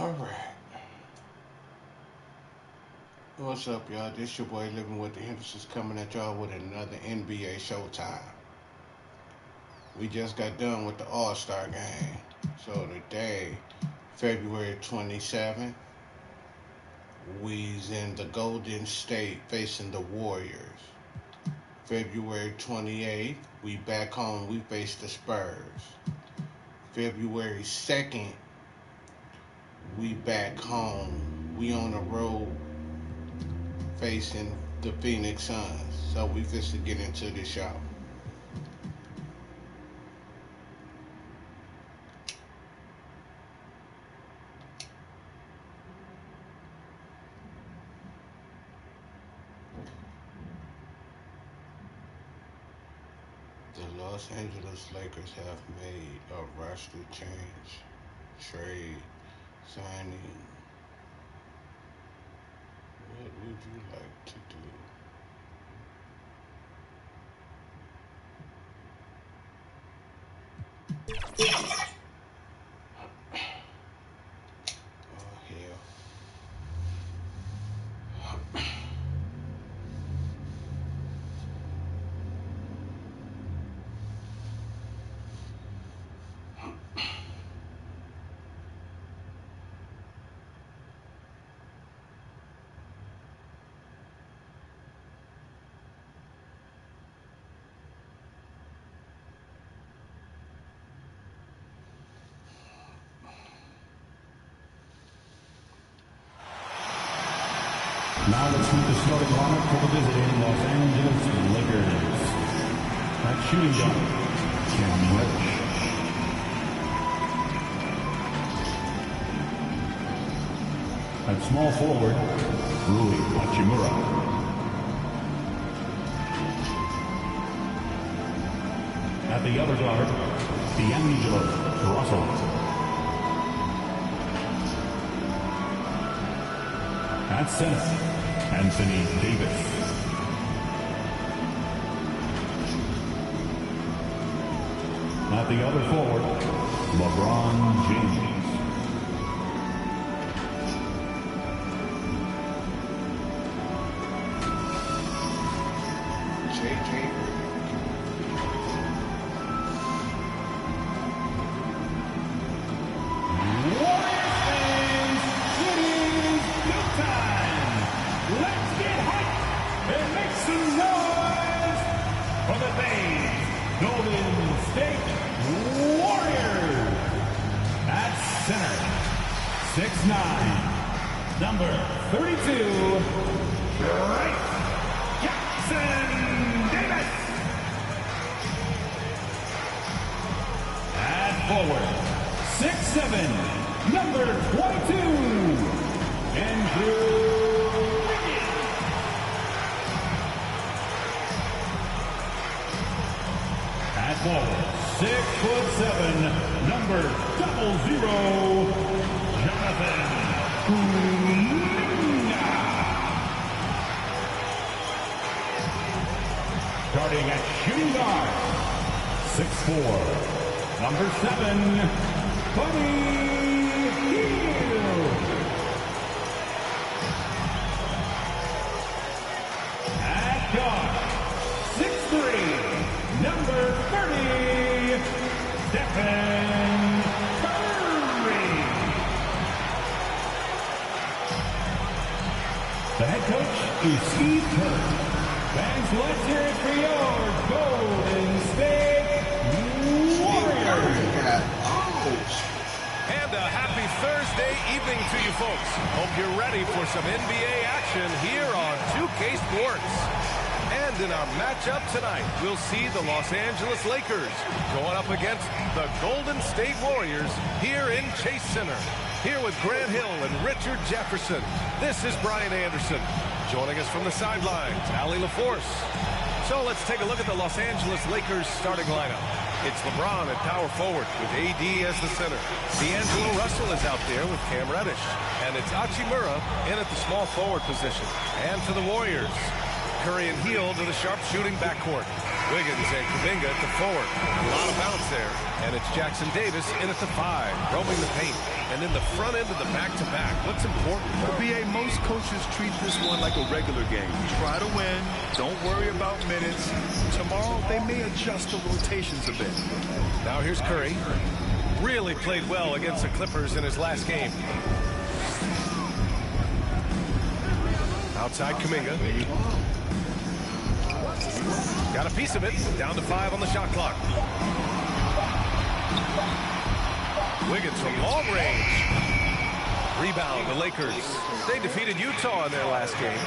All right. What's up, y'all? This your boy Livin with the Hendersons coming at y'all with another NBA Showtime. We just got done with the All-Star game. So today, February 27th, we's in the Golden State facing the Warriors. February 28th, we back home, we face the Spurs. February 2nd, we back home. We on the road facing the Phoenix Suns. So we just to get into the show. The Los Angeles Lakers have made a roster change, trade, signing. What would you like to do? Oh, hell. Now let's meet the starting lineup for the visiting Los Angeles Lakers. At shooting guard, Cam Reddish. At small forward, Rui Hachimura. At the other guard, D'Angelo Russell. At center, Anthony Davis. At the other forward, LeBron James. Golden State Warriors. At center, 6'9", number 32, Bryce Jackson Davis. At forward, 6'7", number 22, Andrew. Forward, 6'7", number 00, Jonathan Kuminga. Starting at shooting guard, 6'4", number 7, Buddy Hield. At guard, 6'3", number 30, Stephen Curry. The head coach is Steve Kerr. Fans, let's hear it for your Golden State Warriors. And a happy Thursday evening to you folks. Hope you're ready for some NBA action here on 2K Sports. And in our matchup tonight, we'll see the Los Angeles Lakers going up against the Golden State Warriors here in Chase Center. Here with Grant Hill and Richard Jefferson, this is Brian Anderson. Joining us from the sidelines, Allie LaForce. So let's take a look at the Los Angeles Lakers starting lineup. It's LeBron at power forward with AD as the center. D'Angelo Russell is out there with Cam Reddish. And it's Hachimura in at the small forward position. And for the Warriors, Curry and Hield to the sharp-shooting backcourt. Wiggins and Kuminga at the forward. A lot of bounce there. And it's Jackson Davis in at the 5, roaming the paint. And in the front end of the back-to-back. What's important? BA, most coaches treat this one like a regular game. Try to win. Don't worry about minutes. Tomorrow, they may adjust the rotations a bit. Now here's Curry. Really played well against the Clippers in his last game. Outside Kuminga. Got a piece of it. Down to 5 on the shot clock. Wiggins from long range. Rebound, the Lakers. They defeated Utah in their last game.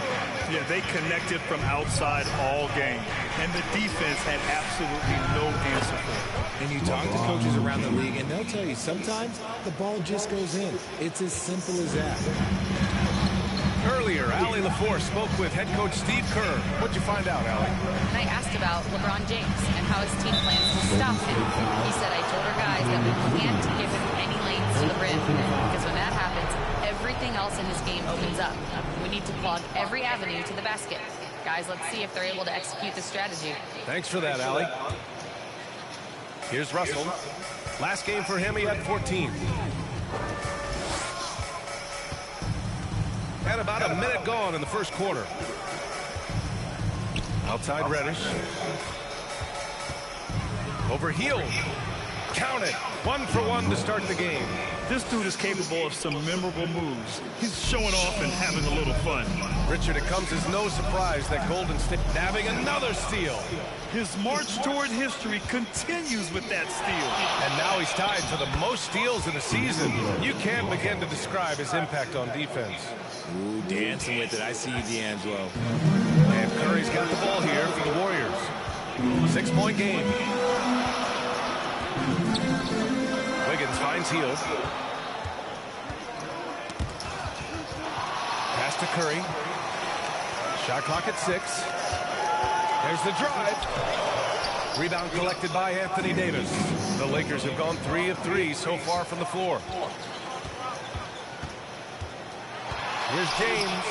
Yeah, they connected from outside all game. And the defense had absolutely no answer for it. And you talk to coaches around the league, and they'll tell you sometimes the ball just goes in. It's as simple as that. Earlier, Allie LaForce spoke with head coach Steve Kerr. What'd you find out, Allie? I asked about LeBron James and how his team plans to stop him. He said, I told our guys that we can't give him any lanes to the rim, because when that happens, everything else in his game opens up. We need to plug every avenue to the basket. Guys, let's see if they're able to execute this strategy. Thanks for that, Allie. Here's Russell. Last game for him, he had 14. And about a minute gone in the first quarter. Outside Reddish. Over Hield. Count it. 1 for 1 to start the game. This dude is capable of some memorable moves. He's showing off and having a little fun. Richard, it comes as no surprise that Golden State nabbing another steal. His march toward history continues with that steal. And now he's tied for the most steals in a season. You can't begin to describe his impact on defense. Ooh, dancing with it. I see you, D'Angelo. And Curry's got the ball here for the Warriors. 6-point game. Wiggins finds Hield. Pass to Curry. Shot clock at 6. There's the drive. Rebound collected by Anthony Davis. The Lakers have gone 3 of 3 so far from the floor. Here's James.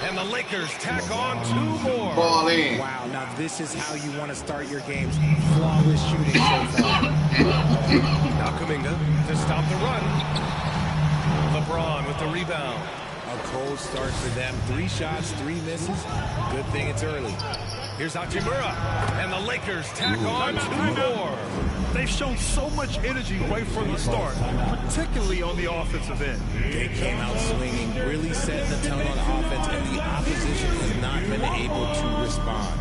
And the Lakers tack on 2 more. Ball in. Wow, now this is how you want to start your games. Flawless shooting so far. Now Kuminga to stop the run. LeBron with the rebound. A cold start for them. 3 shots, 3 misses. Good thing it's early. Here's Hachimura. And the Lakers tack on 2 more. They've shown so much energy right from the start, particularly on the offensive end. They came out swinging, really setting the tone on offense, and the opposition has not been able to respond.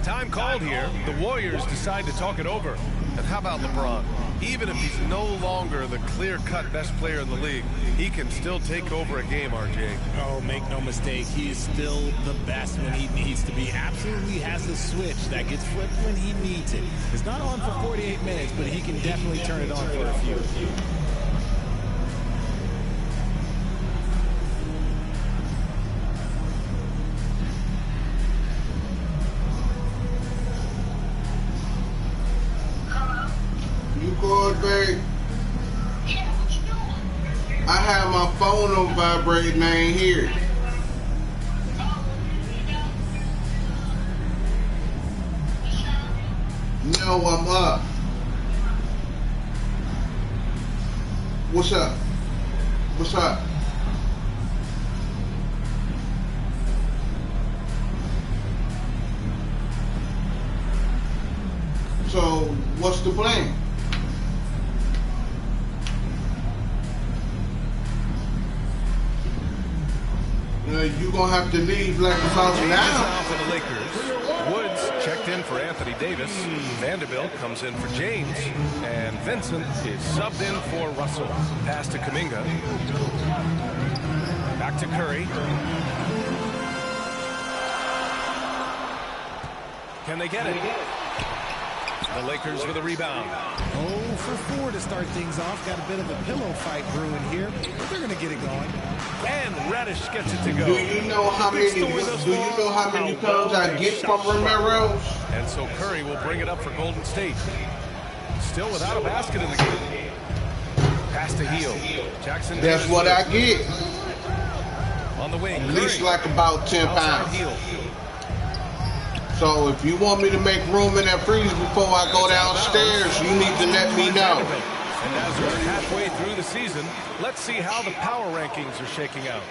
Time called here. The Warriors decide to talk it over. And how about LeBron? Even if he's no longer the clear-cut best player in the league, he can still take over a game, RJ. Oh, make no mistake, he is still the best when he needs to be. Absolutely has a switch that gets flipped when he needs it. It's not on for 48 minutes, but he can definitely turn it on for a few. Babe. I have my phone on vibrate and I ain't here. No, I'm up. What's up? What's up? So, what's the plan? You're going to have to leave like about now. For the Lakers. Woods checked in for Anthony Davis. Vanderbilt comes in for James. And Vincent is subbed in for Russell. Pass to Kuminga. Back to Curry. Can they get it? The Lakers with a rebound. 0 for 4 to start things off. Got a bit of a pillow fight brewing here, but they're going to get it going. And Reddish gets it to go. Do you know how many times I get from Romero? And so Curry will bring it up for Golden State. Still without a basket in the game. Pass to Hield. Jackson. That's what I get. On the wing. At least like about 10 pounds. So if you want me to make room in that freezer before I go downstairs, you need to let me know. And as we're halfway through the season, let's see how the power rankings are shaking out.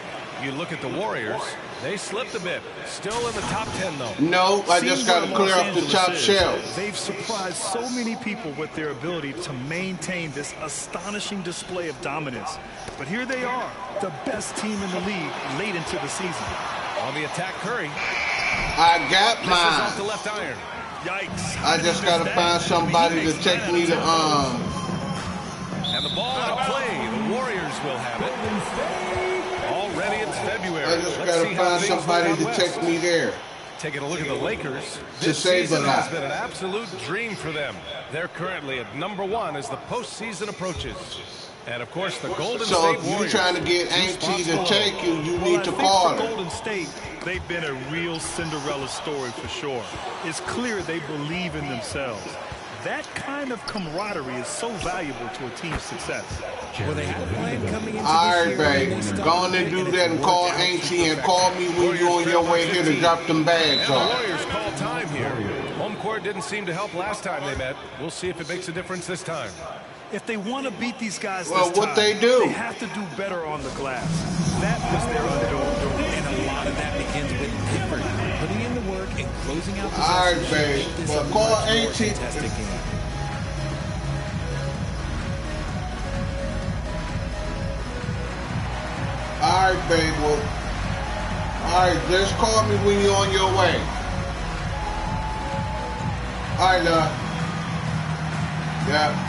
You look at the Warriors, they slipped a bit. Still in the top 10, though. No, I just got to clear up the top shelf. They've surprised so many people with their ability to maintain this astonishing display of dominance. But here they are, the best team in the league late into the season. On the attack, Curry. I got Misses off mine. the left iron. Yikes. I just got to find somebody to take me to, And the ball out play. The Warriors will have it. Already it's February. I just Let's got see to how find things somebody look to out take west. me there. Taking a look at the Lakers. To This save season a has lot. been an absolute dream for them. They're currently at #1 as the postseason approaches. And, of course, the Golden So State if you're Warriors. trying to get 2 Auntie spots to below. take you, you Well, need I to think call for her. Golden State, they've been a real Cinderella story for sure. It's clear they believe in themselves. That kind of camaraderie is so valuable to a team's success. Well, they had a plan coming into All this right, year, babe. and they Go stuck on with and it, do and that it and call worked out to Auntie and perfection. call me when you're on your way here to drop them bags And the off. Warriors call time here. Home court didn't seem to help last time they met. We'll see if it makes a difference this time. If they want to beat these guys Well, this what time, they do? they have to do better on the glass. That was their undoing. And a lot of that begins with effort, putting in the work and closing out All right, possessions to babe. make this Well, a call much more Auntie. contested game. All right, babe. Well, all right, just call me when you're on your way. All right, love. Yeah.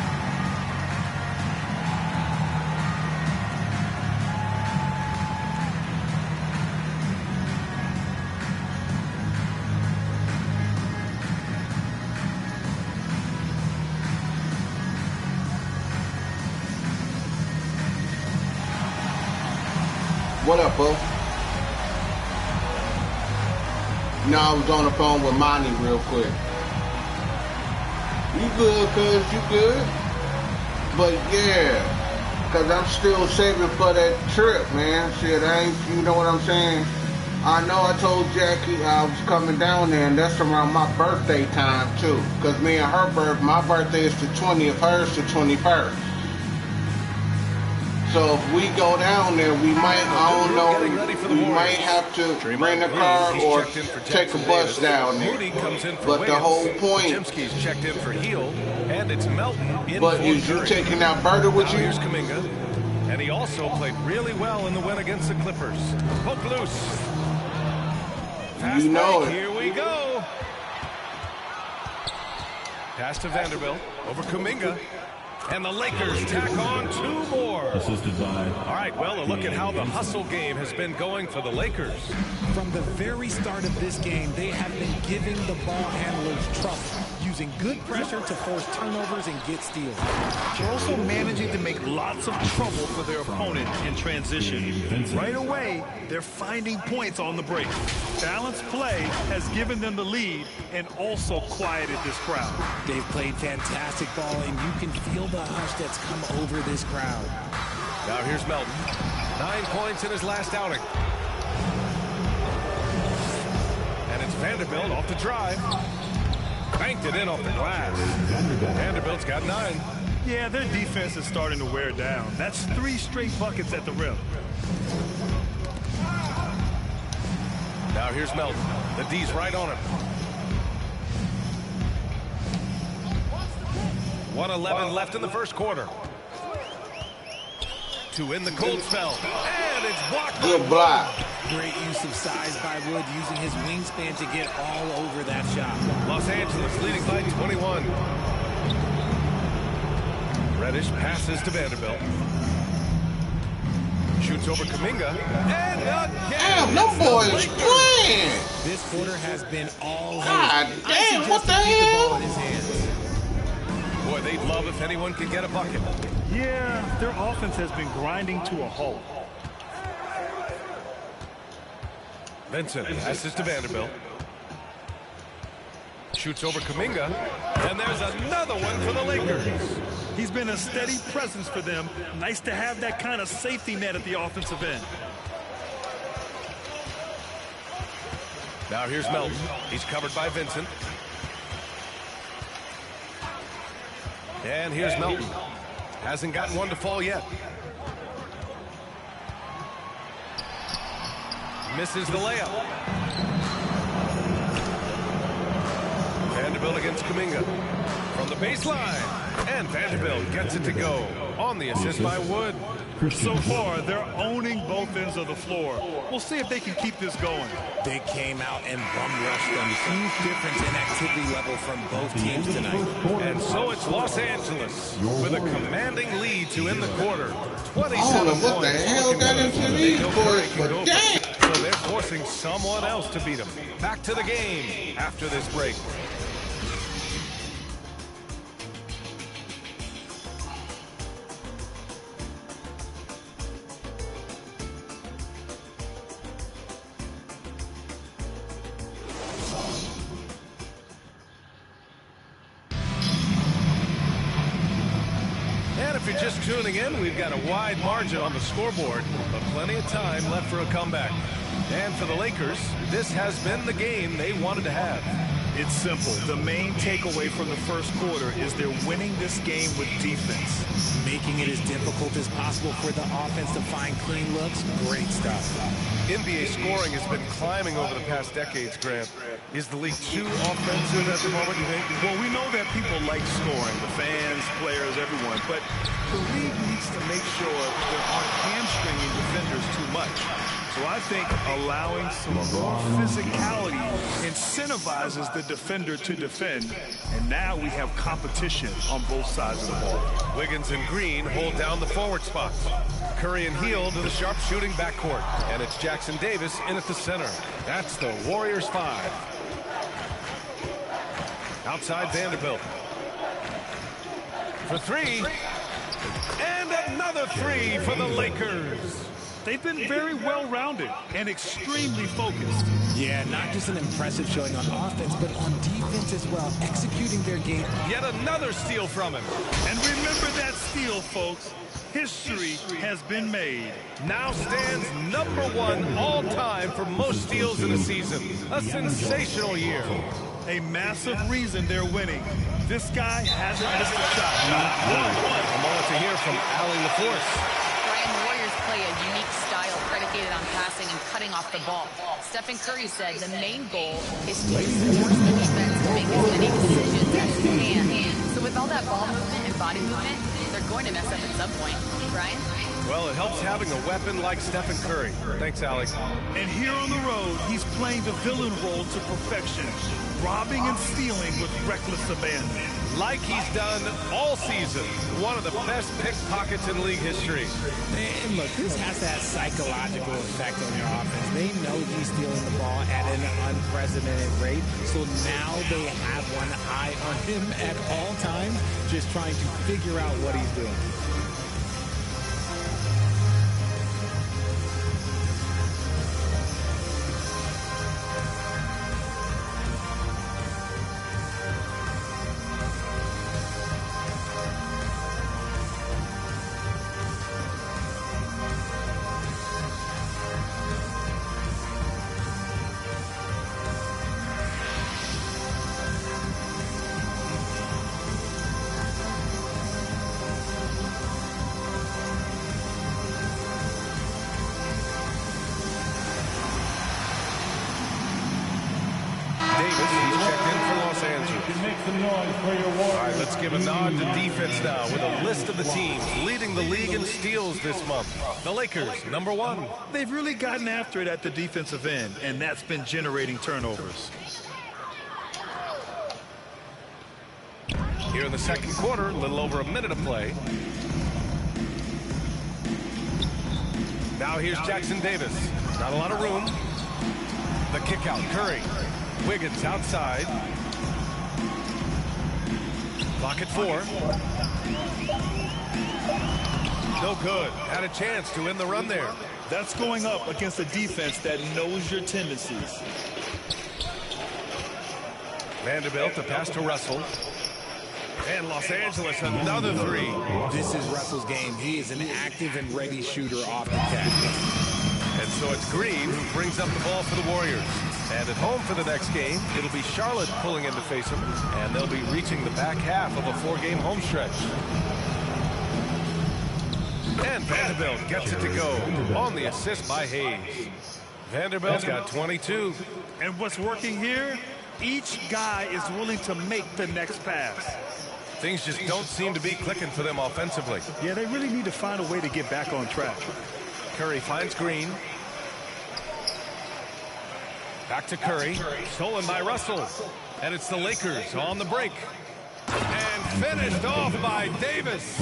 What up, bro? No, I was on the phone with Monty real quick. You good, cuz, you good? But yeah, cuz I'm still saving for that trip, man. Shit, I ain't, you know what I'm saying? I know I told Jackie I was coming down there, and that's around my birthday time, too. Cuz me and her my birthday is the 20th, hers the 21st. So if we go down there, we might, I don't know, we might have to rent a car or take a bus down there. But the whole point, Jimsky's checked in for Heel, and it's Melton in but for is you Curry. taking that Berta with Now you? here's Kuminga, and he also played really well in the win against the Clippers. Poke loose. Fast You know break, it. Here we go. Pass to Vanderbilt over Kuminga. And the Lakers tack on 2 more. Assisted by. All right, well, a look at how the hustle game has been going for the Lakers. From the very start of this game, they have been giving the ball handlers trouble, using good pressure to force turnovers and get steals. They're also managing to make lots of trouble for their opponent in transition. Right away, they're finding points on the break. Balanced play has given them the lead and also quieted this crowd. They've played fantastic ball, and you can feel the hush that's come over this crowd. Now here's Melton. 9 points in his last outing. And it's Vanderbilt off the drive. Banked it in off the glass. Vanderbilt's got 9. Yeah, their defense is starting to wear down. That's 3 straight buckets at the rim. Now here's Melton. The D's right on him. 1:11 left in the first quarter. To in the cold spell. And it's blocked. Good block. Great use of size by Wood, using his wingspan to get all over that shot. Los Angeles leading by 21. Reddish passes to Vanderbilt. Shoots over Kuminga. And again. Damn, no boys playing. This quarter has been all his. God damn, what the Keep the ball hell? in his hands. Boy, they'd love if anyone could get a bucket. Yeah, their offense has been grinding to a halt. Vincent passes to Vanderbilt. Shoots over Kuminga. And there's another one for the Lakers. He's been a steady presence for them. Nice to have that kind of safety net at the offensive end. Now here's Melton. He's covered by Vincent. And here's Melton. Hasn't gotten one to fall yet. Misses the layup. Vanderbilt against Kuminga. From the baseline. And Vanderbilt gets it to go on the assist by Wood. So far, they're owning both ends of the floor. We'll see if they can keep this going. They came out and bum rushed them. Huge difference in activity level from both teams tonight. And so it's Los Angeles with a commanding lead to end the quarter. 27 I don't know what the points. hell got into these boys, but dang! So they're forcing someone else to beat them. Back to the game after this break. If you're just tuning in, we've got a wide margin on the scoreboard, but plenty of time left for a comeback. And for the Lakers, this has been the game they wanted to have. It's simple. The main takeaway from the first quarter is they're winning this game with defense. Making it as difficult as possible for the offense to find clean looks. Great stuff. NBA scoring has been climbing over the past decades, Grant. Is the league too offensive at the moment, you think? Well, we know that people like scoring, the fans, players, everyone, but the league needs to make sure they aren't hamstringing defenders too much. So I think allowing some more physicality incentivizes the defender to defend, and now we have competition on both sides of the ball. Wiggins and Green hold down the forward spots. Curry and Hield to the sharp-shooting backcourt, and it's Jackson Davis in at the center. That's the Warriors 5. Outside Vanderbilt. For three. And another three for the Lakers. They've been very well-rounded and extremely focused. Yeah, not just an impressive showing on offense, but on defense as well, executing their game. Yet another steal from him. And remember that steal, folks. History has been made. Now stands #1 all-time for most steals in a season. A sensational year. A massive reason they're winning. This guy hasn't missed a shot. Not one. A moment to hear from Allie LaForce. Brian, the Warriors play a unique style predicated on passing and cutting off the ball. Stephen Curry said the main goal is to force the defense to make as many decisions as he can. So with all that ball movement and body movement, they're going to mess up at some point. Brian? Well, it helps having a weapon like Stephen Curry. Thanks, Allie. And here on the road, he's playing the villain role to perfection, robbing and stealing with reckless abandon. Like he's done all season. One of the best pickpockets in league history. And look, this has that psychological effect on their offense. They know he's stealing the ball at an unprecedented rate, so now they have one eye on him at all times, just trying to figure out what he's doing. Let's give a nod to defense now with a list of the teams leading the league in steals this month. The Lakers, #1. They've really gotten after it at the defensive end, and that's been generating turnovers. Here in the second quarter, a little over a minute of play. Now here's Jackson Davis. Not a lot of room. The kick out, Curry. Wiggins outside. Clock at 4. No good. Had a chance to end the run there. That's going up against a defense that knows your tendencies. Vanderbilt to pass to Russell. And Los Angeles another three. This is Russell's game. He is an active and ready shooter off the catch. And so it's Green who brings up the ball for the Warriors. And at home for the next game, it'll be Charlotte pulling in to face them, and they'll be reaching the back half of a 4-game home stretch. And Vanderbilt gets it to go on the assist by Hayes. Vanderbilt's got 22. And what's working here? Each guy is willing to make the next pass. Things just don't seem to be clicking for them offensively. Yeah, they really need to find a way to get back on track. Curry finds Green. Back to Curry. Stolen by Russell. And it's the Lakers on the break. And finished off by Davis.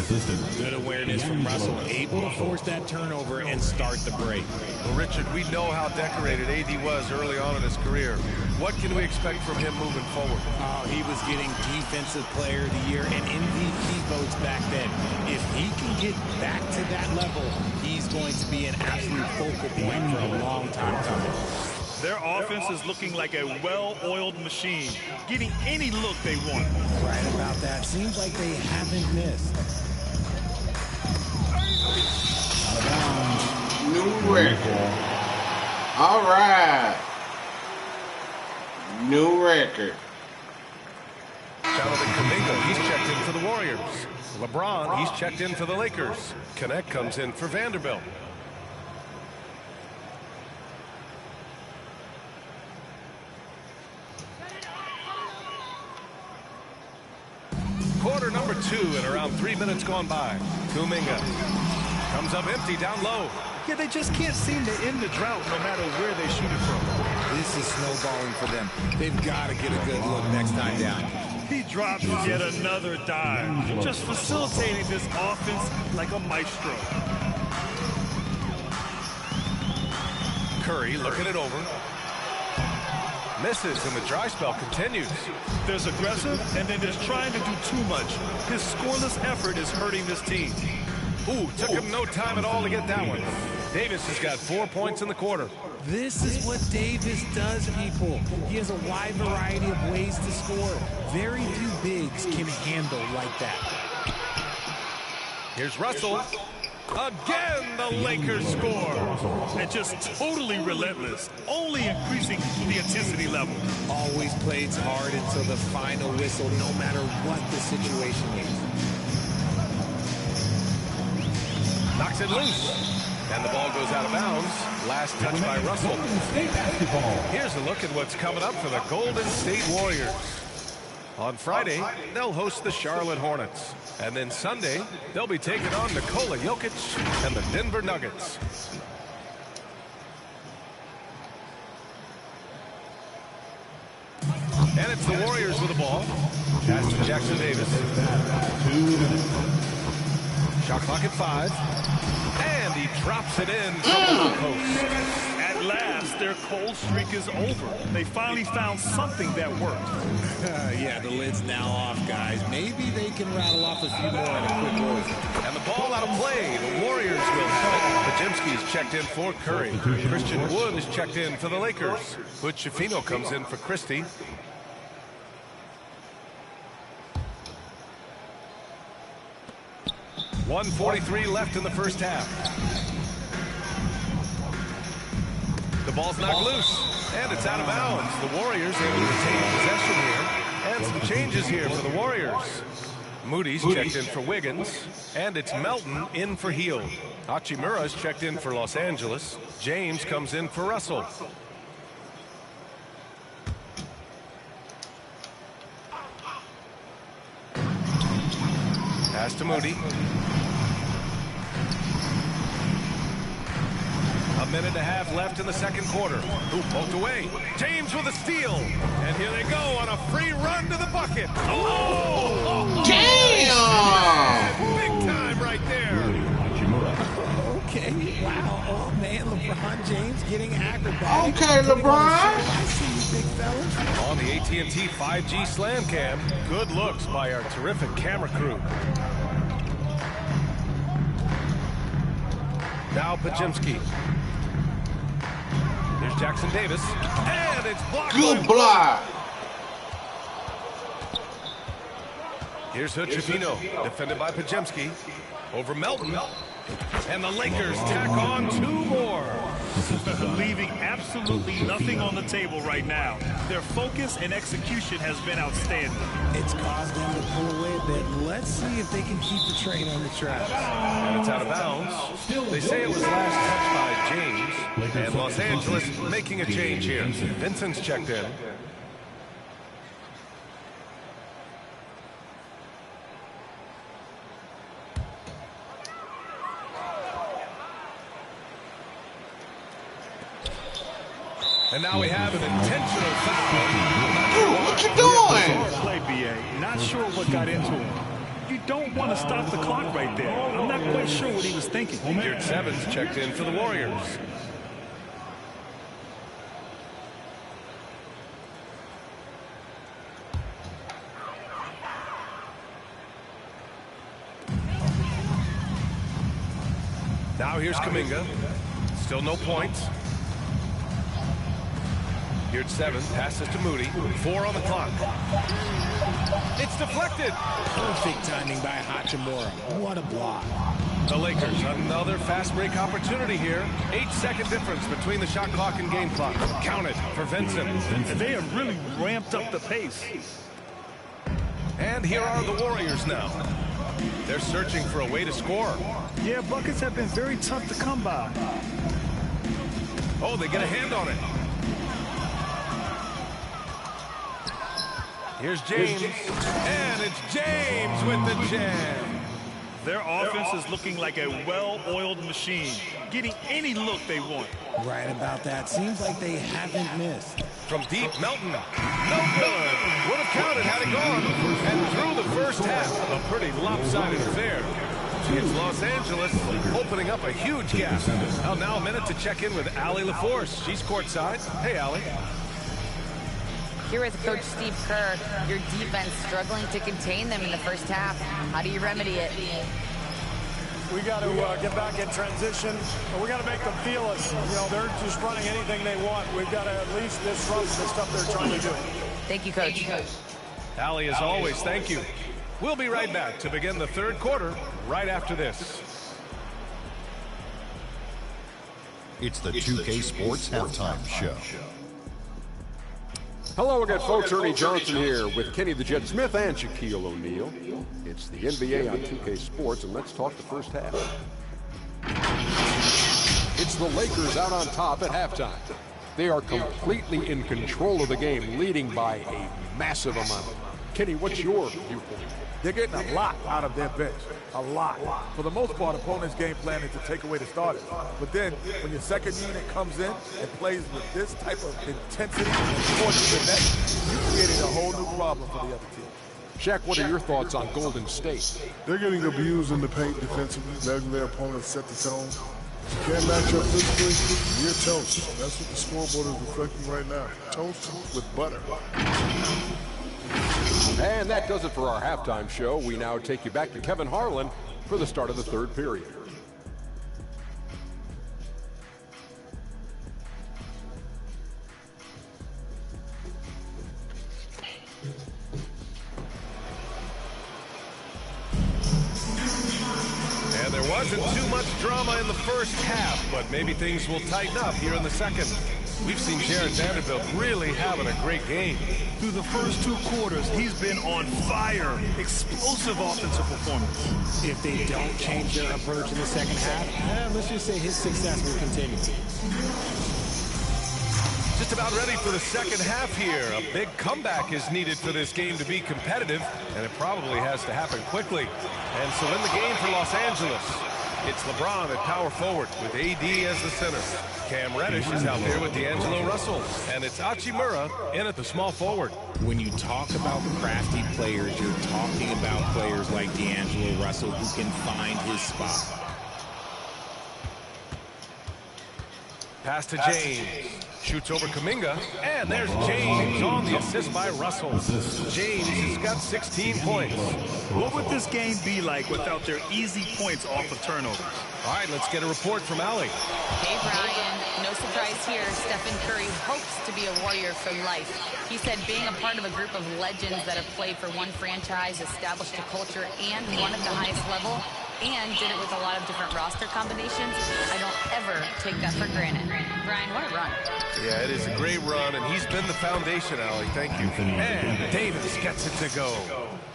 Good awareness from Russell, able to force that turnover and start the break. Well, Richard, we know how decorated AD was early on in his career. What can we expect from him moving forward? Oh, he was getting Defensive Player of the Year and MVP votes back then. If he can get back to that level, he's going to be an absolute focal point for a long time coming. Their offense is looking like a well-oiled machine, getting any look they want. Right about that. Seems like they haven't missed. New record. All right. New record. Jonathan Kuminga, he's checked in for the Warriors. LeBron, he's checked in for the Lakers. Connect comes in for Vanderbilt. Quarter number 2 and around 3 minutes gone by. Kuminga comes up empty down low. Yeah, they just can't seem to end the drought no matter where they shoot it from. This is snowballing for them. They've got to get a good look next time down. He drops yet another dive, just facilitating this offense like a maestro. Curry looking it over. Misses, and the dry spell continues. There's aggressive, and then there's trying to do too much. His scoreless effort is hurting this team. Ooh, took him no time at all to get that one. Davis has got 4 points in the quarter. This is what Davis does, people. He has a wide variety of ways to score. Very few bigs can handle like that. Here's Russell. Again, the Lakers score. And just totally relentless, only increasing the intensity level. Always plays hard until the final whistle, no matter what the situation is. Knocks it loose. And the ball goes out of bounds. Last touch by Russell. Here's a look at what's coming up for the Golden State Warriors. On Friday, they'll host the Charlotte Hornets. And then Sunday, they'll be taking on Nikola Jokic and the Denver Nuggets. And it's the Warriors with the ball. Pass to Jackson Davis. Shot clock at 5. And he drops it in from the post. At last, their cold streak is over. They finally found something that worked. Yeah, the lid's now off, guys. Maybe they can rattle off a few more in a quick roll. And the ball out of play. The Warriors will have it. Pajemski's checked in for Curry. Christian Wood is checked in for the Lakers. Butch Shafino comes in for Christie. .143 left in the first half. The ball's knocked loose, and it's out of bounds. The Warriors able to retain possession here. And some changes here for the Warriors. Moody's checked in for Wiggins, and it's Melton in for Hield. Hachimura's checked in for Los Angeles. James comes in for Russell. Pass to Moody. A minute and a half left in the second quarter. Who poked away? James with a steal. And here they go on a free run to the bucket. Oh! Damn! Big time right there. Okay, wow. Oh, man, LeBron James getting acrobatic. Okay, LeBron. I see you, big fella. On the AT&T 5G Slam Cam, good looks by our terrific camera crew. Now Pajemski. Here's Jackson Davis. And it's blocked. Good block. Here's Hood Trevino, defended by Pajemski. Over Melton. And the Lakers tack on 2 more. Leaving absolutely nothing on the table right now. Their focus and execution has been outstanding. It's caused them to pull away a bit. Let's see if they can keep the train on the tracks. And it's out of bounds. They say it was last touched by James. And Los Angeles making a change here. Vincent's checked in. And now we have an intentional foul. Dude, what you doing? Play, BA. Not sure what got into him. You don't want to stop the clock right there. I'm not quite sure what he was thinking. Geared Sevens checked in for the Warriors. Now here's Kuminga. Still no points. Geared 7, passes to Moody. 4 on the clock. It's deflected. Perfect timing by Hachimura. What a block. The Lakers, another fast break opportunity here. 8-second difference between the shot clock and game clock. Count it for Vincent. And they have really ramped up the pace. And here are the Warriors now. They're searching for a way to score. Yeah, buckets have been very tough to come by. Oh, they get a hand on it. Here's James, and it's James with the jam. Their offense is looking like a well-oiled machine, getting any look they want. Right about that. Seems like they haven't missed. From deep, Melton. No good. Would have counted had it gone. And through the first half, a pretty lopsided affair. It's Los Angeles opening up a huge gap. Well, now a minute to check in with Allie LaForce. She's courtside. Hey, Allie. Here with Coach Steve Kerr, your defense struggling to contain them in the first half. How do you remedy it? We got to get back in transition. We got to make them feel us. You know, they're just running anything they want. We've got to at least disrupt the stuff they're trying to do. Thank you, Coach. Allie, as always, thank you. We'll be right back to begin the third quarter right after this. It's the 2K Sports Halftime Show. Hello again, folks. Ernie Johnson here with Kenny the Jet Smith and Shaquille O'Neal. It's the NBA on 2K Sports, and let's talk the first half. It's the Lakers out on top at halftime. They are completely in control of the game, leading by a massive amount. Kenny, what's your viewpoint? They're getting a lot out of their bench. A lot. For the most part, opponents' game plan is to take away the starters. But then, when your second unit comes in and plays with this type of intensity and force in the net, you created a whole new problem for the other team. Shaq, what are your thoughts on Golden State? They're getting abused in the paint defensively, letting their opponents set the tone. If you can't match up physically, you're toast. That's what the scoreboard is reflecting right now. Toast with butter. And that does it for our halftime show. We now take you back to Kevin Harlan for the start of the third period. And there wasn't too much drama in the first half, but maybe things will tighten up here in the second. We've seen Jared Vanderbilt really having a great game. Through the first 2 quarters, he's been on fire. Explosive offensive performance. If they don't change their approach in the second half, let's just say his success will continue. Just about ready for the second half here. A big comeback is needed for this game to be competitive, and it probably has to happen quickly. And so in the game for Los Angeles, it's LeBron at power forward with AD as the center. Cam Reddish is out there with D'Angelo Russell. And it's Hachimura in at the small forward. When you talk about crafty players, you're talking about players like D'Angelo Russell who can find his spot. Pass to James. Shoots over Kuminga. And there's James on the assist by Russell. James has got 16 points. What would this game be like without their easy points off of turnovers? All right, let's get a report from Allie. Hey, Brian. No surprise here. Stephen Curry hopes to be a Warrior for life. He said being a part of a group of legends that have played for one franchise, established a culture, and won at the highest level, and did it with a lot of different roster combinations, I don't ever take that for granted. Brian, what a run. Yeah, it is a great run, and he's been the foundation, Allie. Thank you. And Davis gets it to go.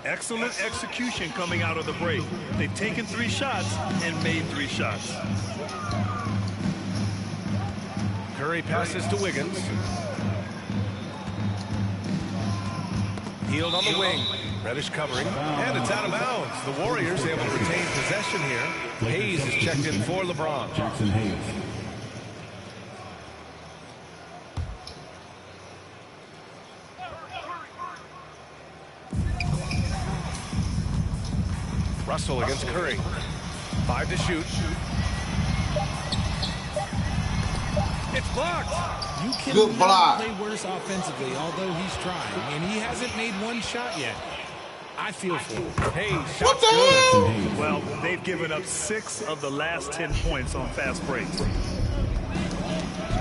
Excellent execution coming out of the break. They've taken 3 shots and made 3 shots. Curry passes to Wiggins. Healed on the wing. Reddish covering, and it's out of bounds. The Warriors able to retain possession here. Hayes is checked in for LeBron. Jackson Hayes. Russell against Curry. 5 to shoot. It's blocked. You Good block. cannot play worse offensively, although he's trying, and he hasn't made one shot yet. I feel for him. Hey, What the hell? Well, they've given up 6 of the last 10 points on fast breaks.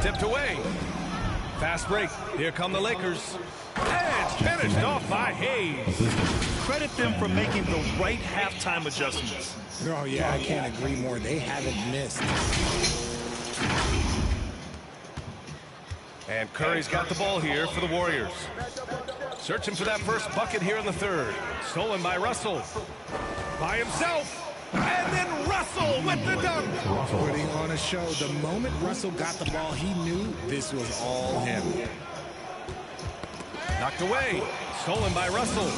Tipped away. Fast break. Here come the Lakers. And finished off by Hayes. Credit them for making the right halftime adjustments. Oh, yeah, I can't agree more. They haven't missed. And Curry's got the ball here for the Warriors. Searching for that first bucket here in the third. Stolen by Russell. By himself. And then Russell with the dunk. Putting on a show. The moment Russell got the ball, he knew this was all him. Knocked away. Stolen by Russell.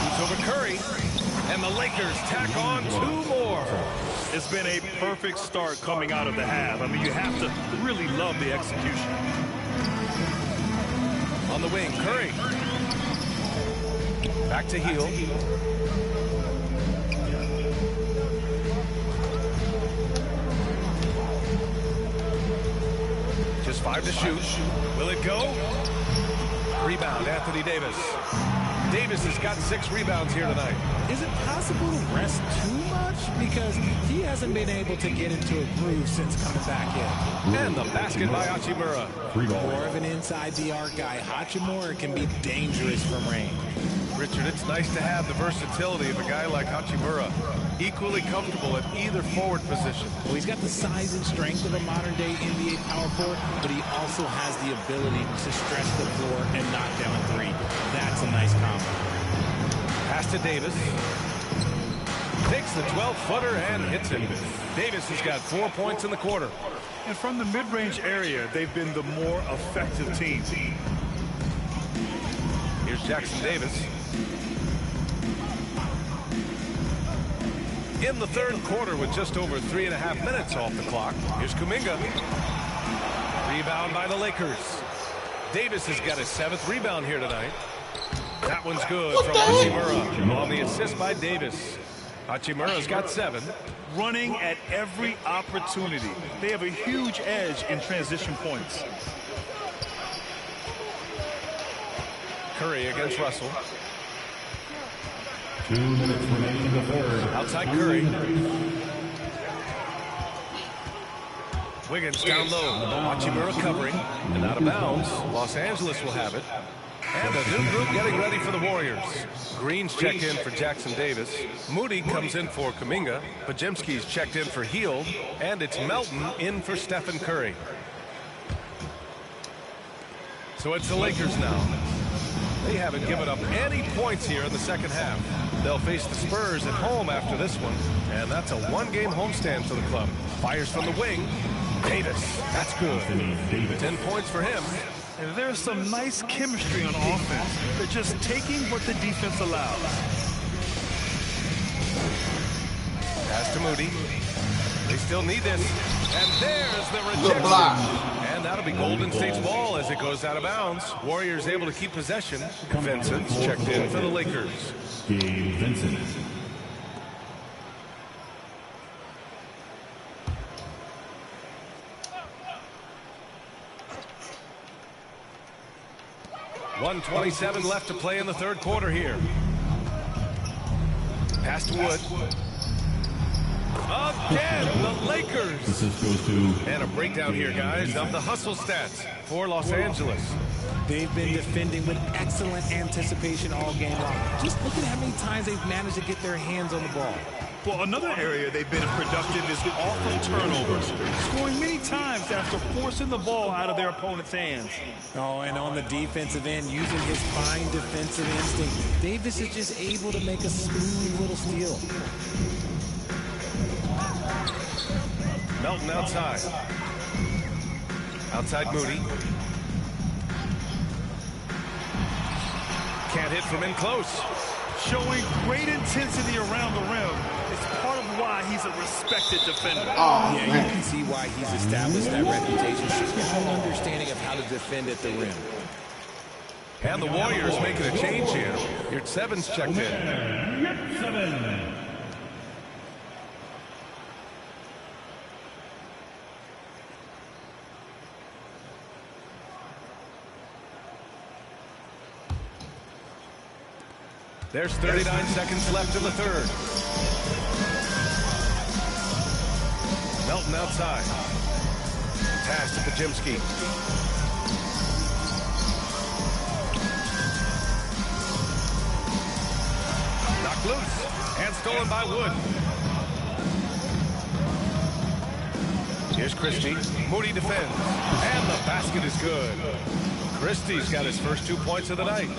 Shoots over Curry. And the Lakers tack on 2 more. It's been a perfect start coming out of the half. I mean, you have to really love the execution. On the wing, Curry. Back to Hield. Just 5 to shoot. Will it go? Rebound, Anthony Davis. Davis has got 6 rebounds here tonight. Is it possible to rest too much? Because he hasn't been able to get into a groove since coming back in. And the basket by Hachimura. More of an inside the arc guy. Hachimura can be dangerous from range. Richard, it's nice to have the versatility of a guy like Hachimura. Equally comfortable at either forward position. Well, he's got the size and strength of a modern-day NBA power forward, but he also has the ability to stretch the floor and knock down a 3. That's a nice combo. Pass to Davis. Takes the 12-footer and hits him. Davis has got 4 points in the quarter. And from the mid-range area, they've been the more effective team. Here's Jackson Davis. In the third quarter with just over 3.5 minutes off the clock. Here's Kuminga. Rebound by the Lakers. Davis has got his 7th rebound here tonight. That one's good from Hachimura on the assist by Davis. Hachimura's got 7. Running at every opportunity. They have a huge edge in transition points. Curry against Russell. 2 minutes remaining in the third. Outside Curry. Wiggins down low. Hachimura covering. And out of bounds. Los Angeles will have it. And a new group getting ready for the Warriors. Green's checked in for Jackson Davis. Moody comes in for Kuminga. Podziemski's checked in for Hield. And it's Melton in for Stephen Curry. So it's the Lakers now. They haven't given up any points here in the second half. They'll face the Spurs at home after this one. And that's a 1-game homestand for the club. Fires from the wing. Davis. That's good. 10 points for him. And there's some nice chemistry on offense. They're just taking what the defense allows. Pass to Moody. They still need this. And there's the rejection. Good block. And that'll be Golden State's ball as it goes out of bounds. Warriors able to keep possession. Vincent's checked in for the Lakers. Gabe Vincent. .127 left to play in the third quarter here. Pass to Wood. Again, the Lakers. This goes to... And a breakdown here, guys, of the hustle stats for Los Angeles. They've been defending with excellent anticipation all game long. Just look at how many times they've managed to get their hands on the ball. Well, another area they've been productive is off of turnovers, scoring many times after forcing the ball out of their opponent's hands. Oh, and on the defensive end, using his fine defensive instinct, Davis is just able to make a smooth little steal. Melton outside. Outside Moody. Can't hit from in close. Showing great intensity around the rim is part of why he's a respected defender. Yeah, you can see why he's established that reputation. She's got an understanding of how to defend at the rim. And the Warriors making a change here. Your Seven's checked in. There's 39 seconds left in the third. Melton outside. Pass to Pajemski. Knocked loose and stolen by Wood. Here's Christie. Moody defends. And the basket is good. Christie's got his first 2 points of the night.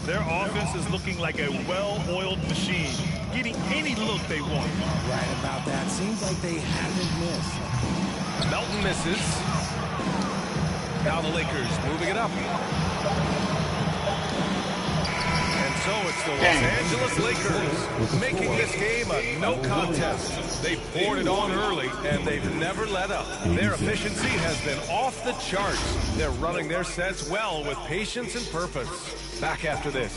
Their offense is looking like a well-oiled machine, getting any look they want. Right about that. Seems like they haven't missed. Melton misses. Now the Lakers moving it up. And so it's the Los Angeles Lakers making this game a no contest. They poured it on early, and they've never let up. Their efficiency has been off the charts. They're running their sets well with patience and purpose. Back after this.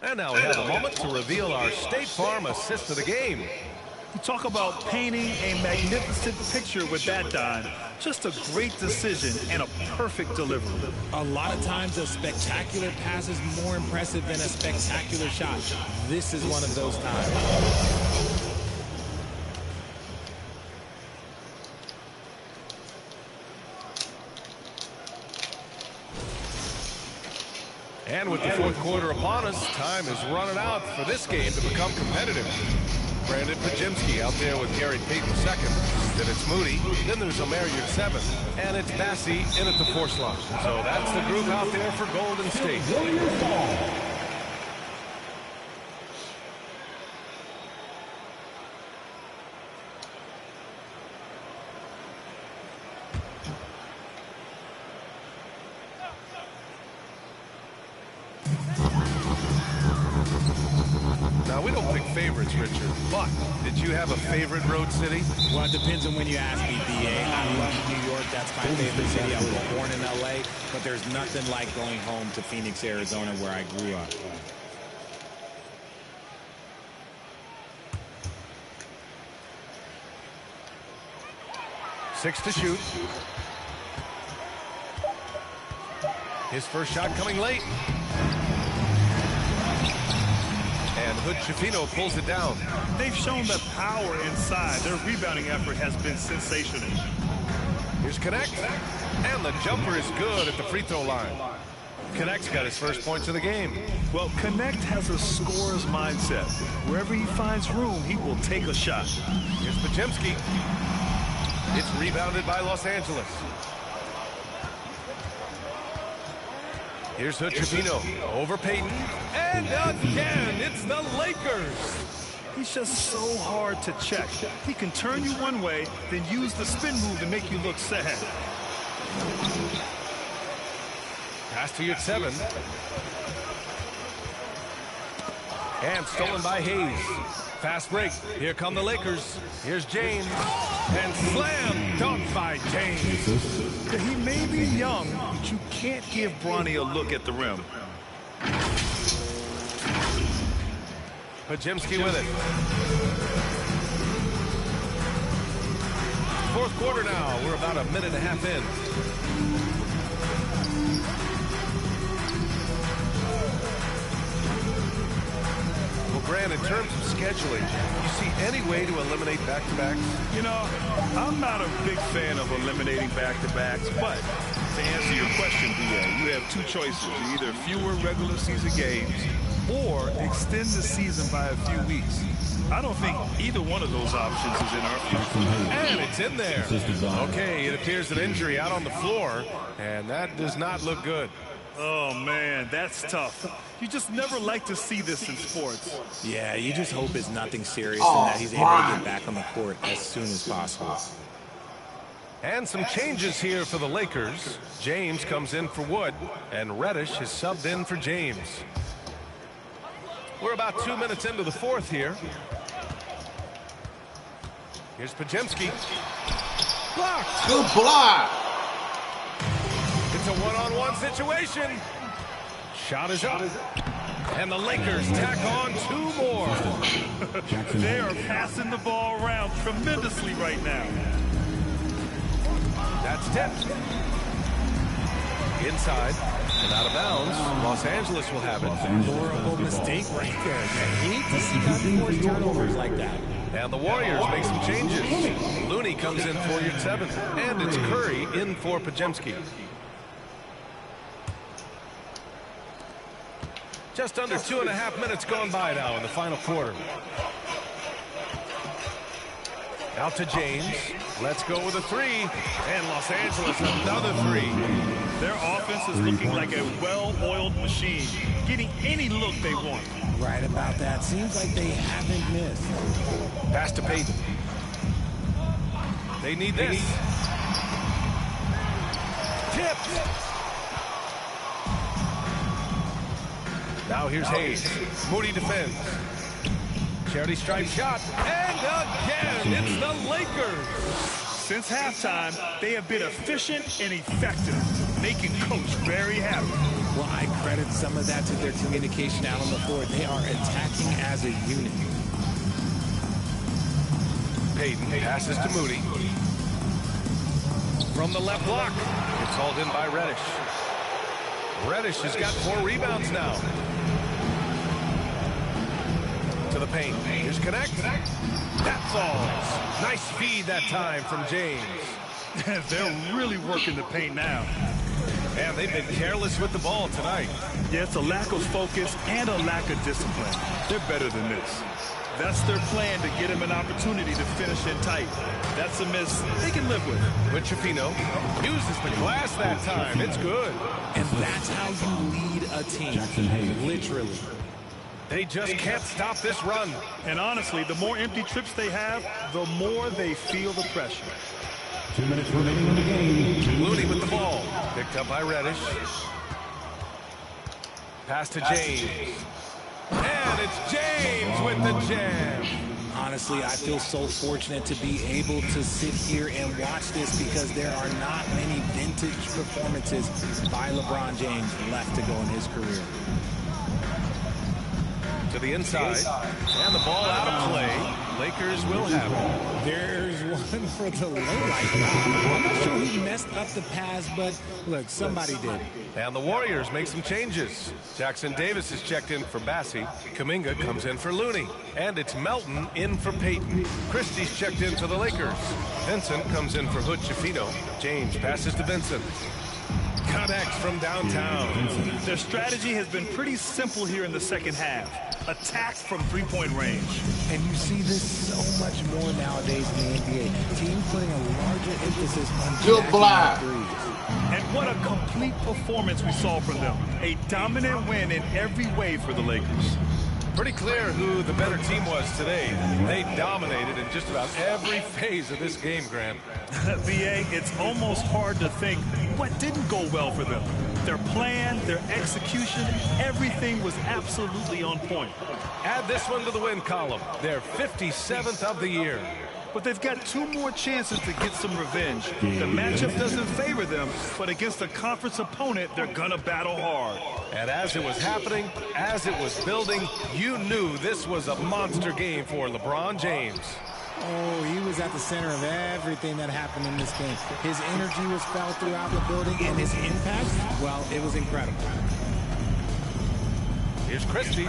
And now we have a moment to reveal our State Farm assist of the game. You talk about painting a magnificent picture with that dive. Just a great decision and a perfect delivery. A lot of times a spectacular pass is more impressive than a spectacular shot. This is one of those times. And with the fourth quarter upon us, time is running out for this game to become competitive. Brandon Pajemski out there with Gary Payton second. Then it's Moody. Then there's Omarion seventh. And it's Bassie in at the fourth slot. So that's the group out there for Golden State. Now, we don't pick favorites, Richard, but did you have a favorite road city? Well, it depends on when you ask me, B.A. I love New York. That's my favorite city. I was born in L.A., but there's nothing like going home to Phoenix, Arizona, where I grew up. Six to shoot. His first shot coming late. And Hood-Schifino pulls it down. They've shown the power inside. Their rebounding effort has been sensational. Here's Connect. And the jumper is good at the free throw line. Connect's got his first points of the game. Well, Connect has a scorer's mindset. Wherever he finds room, he will take a shot. Here's Pajemski. It's rebounded by Los Angeles. Here's Hood-Schifino over Payton. And again, it's the Lakers. He's just so hard to check. He can turn you one way, then use the spin move to make you look sad. Pass to you at 7. And stolen by Hayes. Fast break. Here come the Lakers. Here's James. And slam dunk by James. He may be young, but you can't give Bronny a look at the rim. Pajemski with it. Fourth quarter now. We're about a minute and a half in. Well, Grant, in terms of scheduling, you see any way to eliminate back-to-backs? You know, I'm not a big fan of eliminating back-to-backs, but to answer your question, BA, you have two choices. Either fewer regular season games or extend the season by a few weeks. I don't think either one of those options is in our future. And it's in there. Okay, it appears an injury out on the floor, and that does not look good. Oh, man, that's tough. You just never like to see this in sports. Yeah, you just hope it's nothing serious and that he's able to get back on the court as soon as possible. And some changes here for the Lakers. James comes in for Wood, and Reddish is subbed in for James. We're about 2 minutes into the fourth here. Here's Pajemski. Blocked. Good block. It's a one-on-one situation. Shot is up. And the Lakers tack on 2 more. They are passing the ball around tremendously right now. That's tipped. Inside and out of bounds. Los Angeles will have it. Horrible mistake right there. I hate to see unforced turnovers like that. And the Warriors make some changes. Looney comes in for your 7th. And it's Curry in for Pajemski. Just under 2.5 minutes gone by now in the final quarter. Out to James. Let's go with a 3. And Los Angeles another 3. Their offense is looking like a well-oiled machine, getting any look they want. Right about that. Seems like they haven't missed. Pass to Payton. They need this. Tipped. Now here's Hayes. Moody defends. Charity stripe shot. And again, it's the Lakers. Since halftime, they have been efficient and effective, making Coach very happy. Well, I credit some of that to their communication out on the floor. They are attacking as a unit. Payton passes to Moody. From the left block. It's hauled in by Reddish. Reddish has got 4 rebounds now. To the paint. Here's Connect. That falls. Nice feed that time from James. They're really working the paint now. And they've been careless with the ball tonight. Yeah, it's a lack of focus and a lack of discipline. They're better than this. That's their plan to get him an opportunity to finish it tight. That's a miss they can live with. With Chafino. Uses the glass that time. It's good. And that's how you lead a team. Literally. They just can't stop this run. And honestly, the more empty trips they have, the more they feel the pressure. 2 minutes remaining in the game. Looney with the ball. Picked up by Reddish. Pass to James. And it's James with the jam. Honestly, I feel so fortunate to be able to sit here and watch this because there are not many vintage performances by LeBron James left to go in his career. To the inside, and the ball out of play. Lakers will have it. There's one for the low light. I'm not sure who messed up the pass, but look, somebody did. And the Warriors make some changes. Jackson Davis is checked in for Bassie. Kuminga comes in for Looney. And it's Melton in for Payton. Christie's checked in for the Lakers. Vincent comes in for Hood Chafino. James passes to Vincent. Connects from downtown. Their strategy has been pretty simple here in the second half. Attack from three-point range. And you see this so much more nowadays in the NBA. Teams putting a larger emphasis on good block. And what a complete performance we saw from them. A dominant win in every way for the Lakers. Pretty clear who the better team was today. They dominated in just about every phase of this game, Grant. VA, it's almost hard to think what didn't go well for them. Their plan, their execution, everything was absolutely on point. Add this one to the win column. Their 57th of the year. but they've got 2 more chances to get some revenge. The matchup doesn't favor them, but against a conference opponent, they're gonna battle hard. And as it was happening, as it was building, you knew this was a monster game for LeBron James. Oh, he was at the center of everything that happened in this game. His energy was felt throughout the building, and his impact, well, it was incredible. Here's Christie,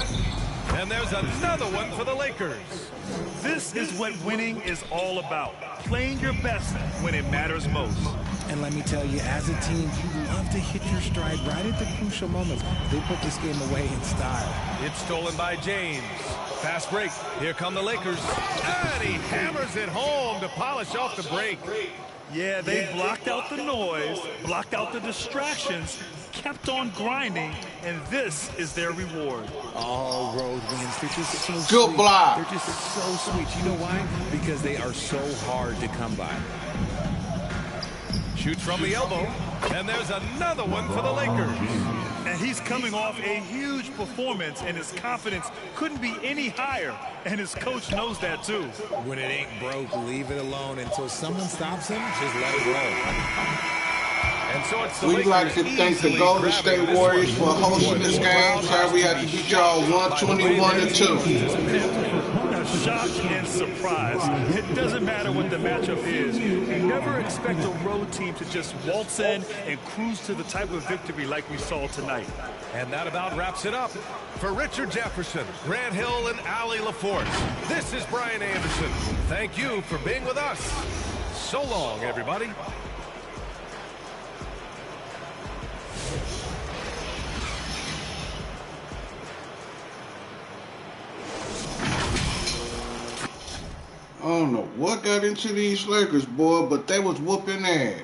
and there's another one for the Lakers. This is what winning is all about, playing your best when it matters most. And let me tell you, as a team, you love to hit your stride right at the crucial moments. They put this game away in style. It's stolen by James. Fast break. Here come the Lakers. And he hammers it home to polish off the break. Yeah, they blocked out the noise, blocked out the distractions, kept on grinding, and this is their reward. All road wins. They're just so sweet. Good block. They're just so sweet. You know why? Because they are so hard to come by. Shoots from the elbow, and there's another one for the Lakers. And he's coming off a huge performance, and his confidence couldn't be any higher, and his coach knows that too. When it ain't broke, leave it alone until someone stops him. Just let it roll. And so it's the We'd like to thank the Golden State Warriors for hosting this game. Sorry we had to beat y'all 121-2. Shock and surprise. It doesn't matter what the matchup is. You never expect a road team to just waltz in and cruise to the type of victory like we saw tonight. And that about wraps it up. For Richard Jefferson, Grant Hill, and Allie LaForce, this is Brian Anderson. Thank you for being with us. So long, everybody. I don't know what got into these Lakers, boy, but they was whooping ass.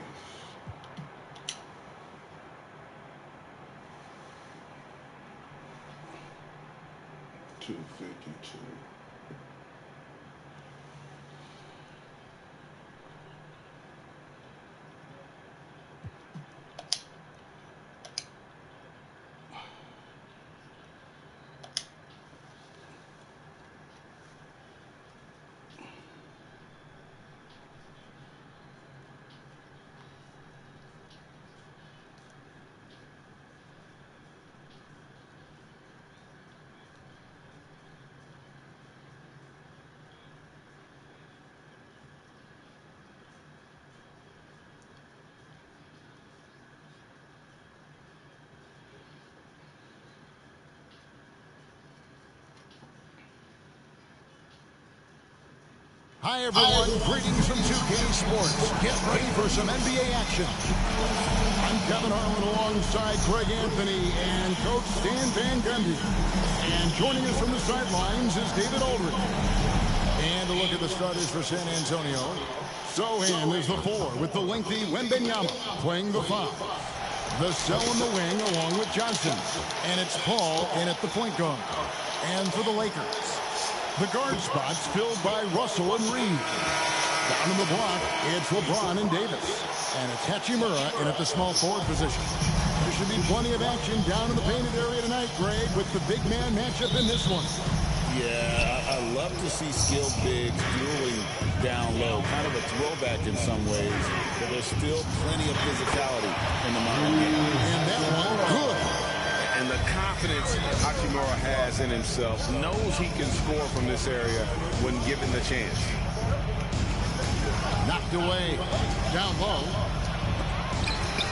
Hi, everyone. Greetings from 2K Sports. Get ready for some NBA action. I'm Kevin Harlan alongside Greg Anthony and Coach Stan Van Gundy. And joining us from the sidelines is David Aldridge. And a look at the starters for San Antonio. Sohan is the 4 with the lengthy Wembanyama playing the 5. The Cell in the wing along with Johnson. And it's Paul in at the point guard. And for the Lakers, the guard spots filled by Russell and Reed. Down in the block, it's LeBron and Davis. And it's Hachimura in at the small forward position. There should be plenty of action down in the painted area tonight, Greg, with the big man matchup in this one. Yeah, I love to see skilled bigs dueling down low. Kind of a throwback in some ways, but there's still plenty of physicality in the modern game. And that one, good. And the confidence Hachimura has in himself, knows he can score from this area when given the chance. Knocked away, down low.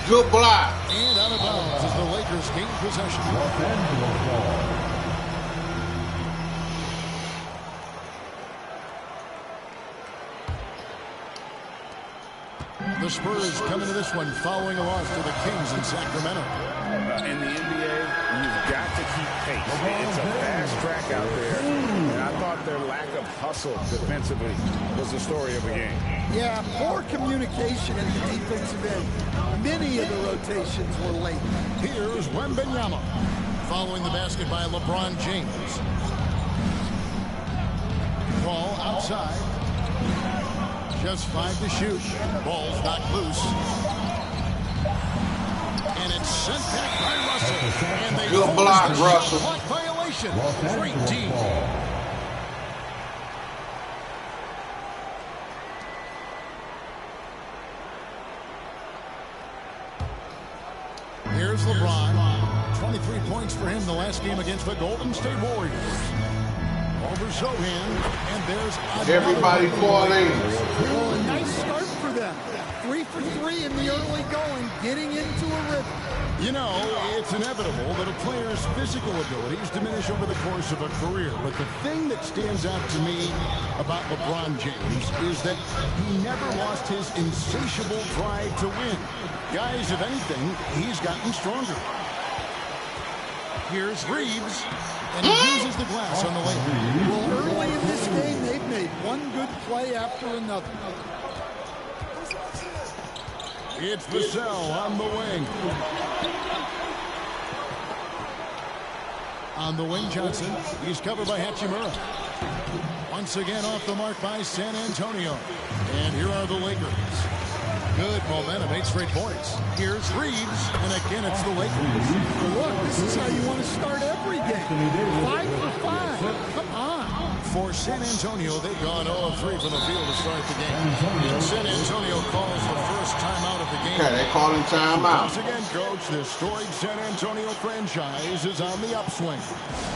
Good block. And out of bounds as the Lakers gain possession. The Spurs come into this one following a loss to the Kings in Sacramento. In the NBA, you've got to keep pace. It's a fast track out there. And I thought their lack of hustle defensively was the story of the game. Yeah, poor communication at the defensive end. Many of the rotations were late. Here's Wembanyama following the basket by LeBron James. Ball outside. Just 5 to shoot. Ball's knocked loose. And it's sent back by Russell. And they good block, Russell. Block violation. Great team. Here's LeBron. 23 points for him the last game against the Golden State Warriors. Over Zohan, and there's everybody falling. Well, a nice start for them. 3 for 3 in the early going, getting into a rhythm. You know, it's inevitable that a player's physical abilities diminish over the course of a career. But the thing that stands out to me about LeBron James is that he never lost his insatiable drive to win. Guys, if anything, he's gotten stronger. Here's Reeves, and he uses the glass on the way. Well, early in this game, they've made one good play after another. It's Vassell on the wing. On the wing, Johnson. He's covered by Hachimura. Once again off the mark by San Antonio. And here are the Lakers. Good momentum, 8 straight points. Here's Reeves, and again it's the Lakers. Look, this is how you want to start every game. 5 for 5. Come on. For San Antonio, they've gone 0-3 from the field to start the game. And San Antonio calls the first timeout of the game. Okay, they calling timeout. Once again, Coach, the storied San Antonio franchise is on the upswing.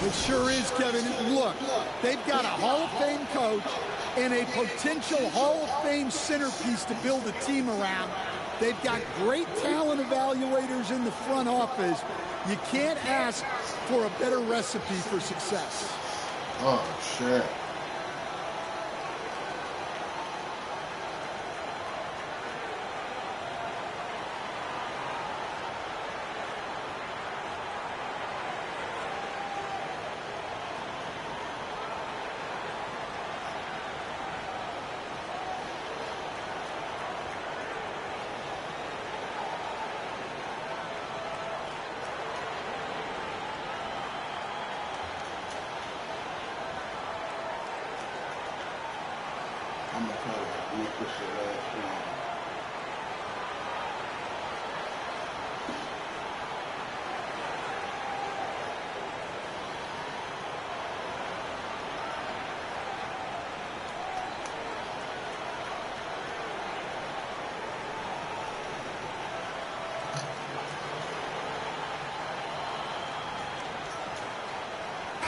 It sure is, Kevin. Look, they've got a Hall of Fame coach and a potential Hall of Fame centerpiece to build a team around. They've got great talent evaluators in the front office. You can't ask for a better recipe for success. Oh, shit. I'm gonna try to make this the last one.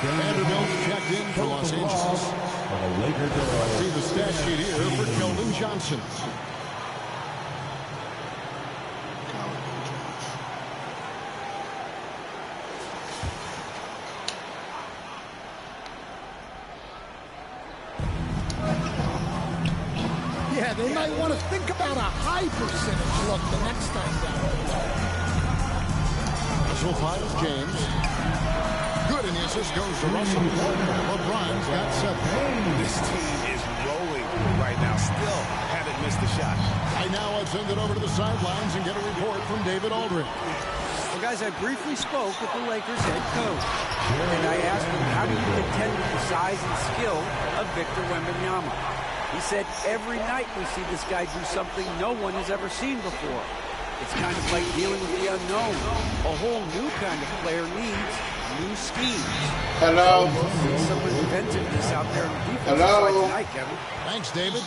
Vanderbilt checked in for Los Angeles. See the stat sheet here for Keldon Johnson. Yeah, they might want to think about a high percentage look the next time down. Russell fires James. Good, and the assist goes to Russell. LeBron's got 7. This team is rolling right now. Still haven't missed a shot. Right now, I've sent it over to the sidelines and get a report from David Aldridge. Well, guys, I briefly spoke with the Lakers head coach, and I asked him, how do you contend with the size and skill of Victor Wembanyama? He said, every night we see this guy do something no one has ever seen before. It's kind of like dealing with the unknown. A whole new kind of player needs new schemes. Hello. Some inventiveness out there in defense. Hello. Like tonight, Kevin. Thanks, David.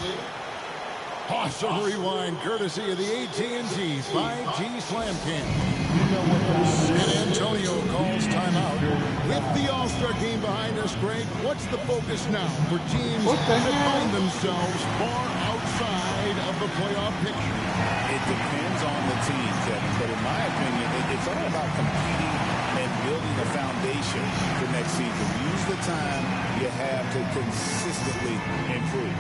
Awesome rewind, courtesy of the AT&T 5G Slam Cam. San Antonio calls timeout. With the All-Star game behind us, Greg, what's the focus now for teams that find themselves far outside of the playoff picture? It depends on the team, Kevin, but in my opinion, it's all about competing and building a foundation for next season. Use the time you have to consistently improve.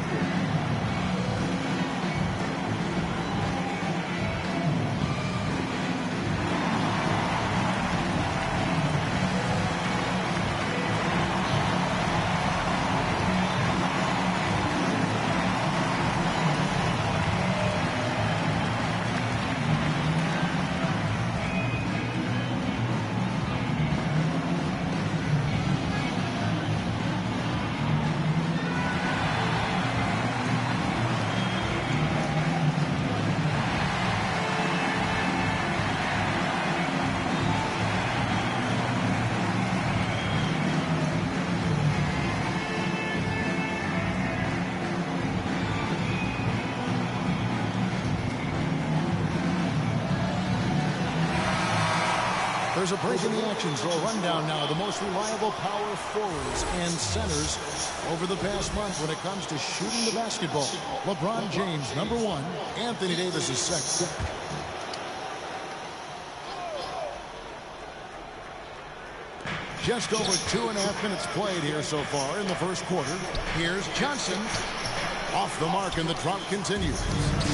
There's a break in the action, so a rundown now. The most reliable power forwards and centers over the past month when it comes to shooting the basketball. LeBron James, number 1. Anthony Davis is second. Just over 2.5 minutes played here so far in the first quarter. Here's Johnson. Off the mark, and the drought continues.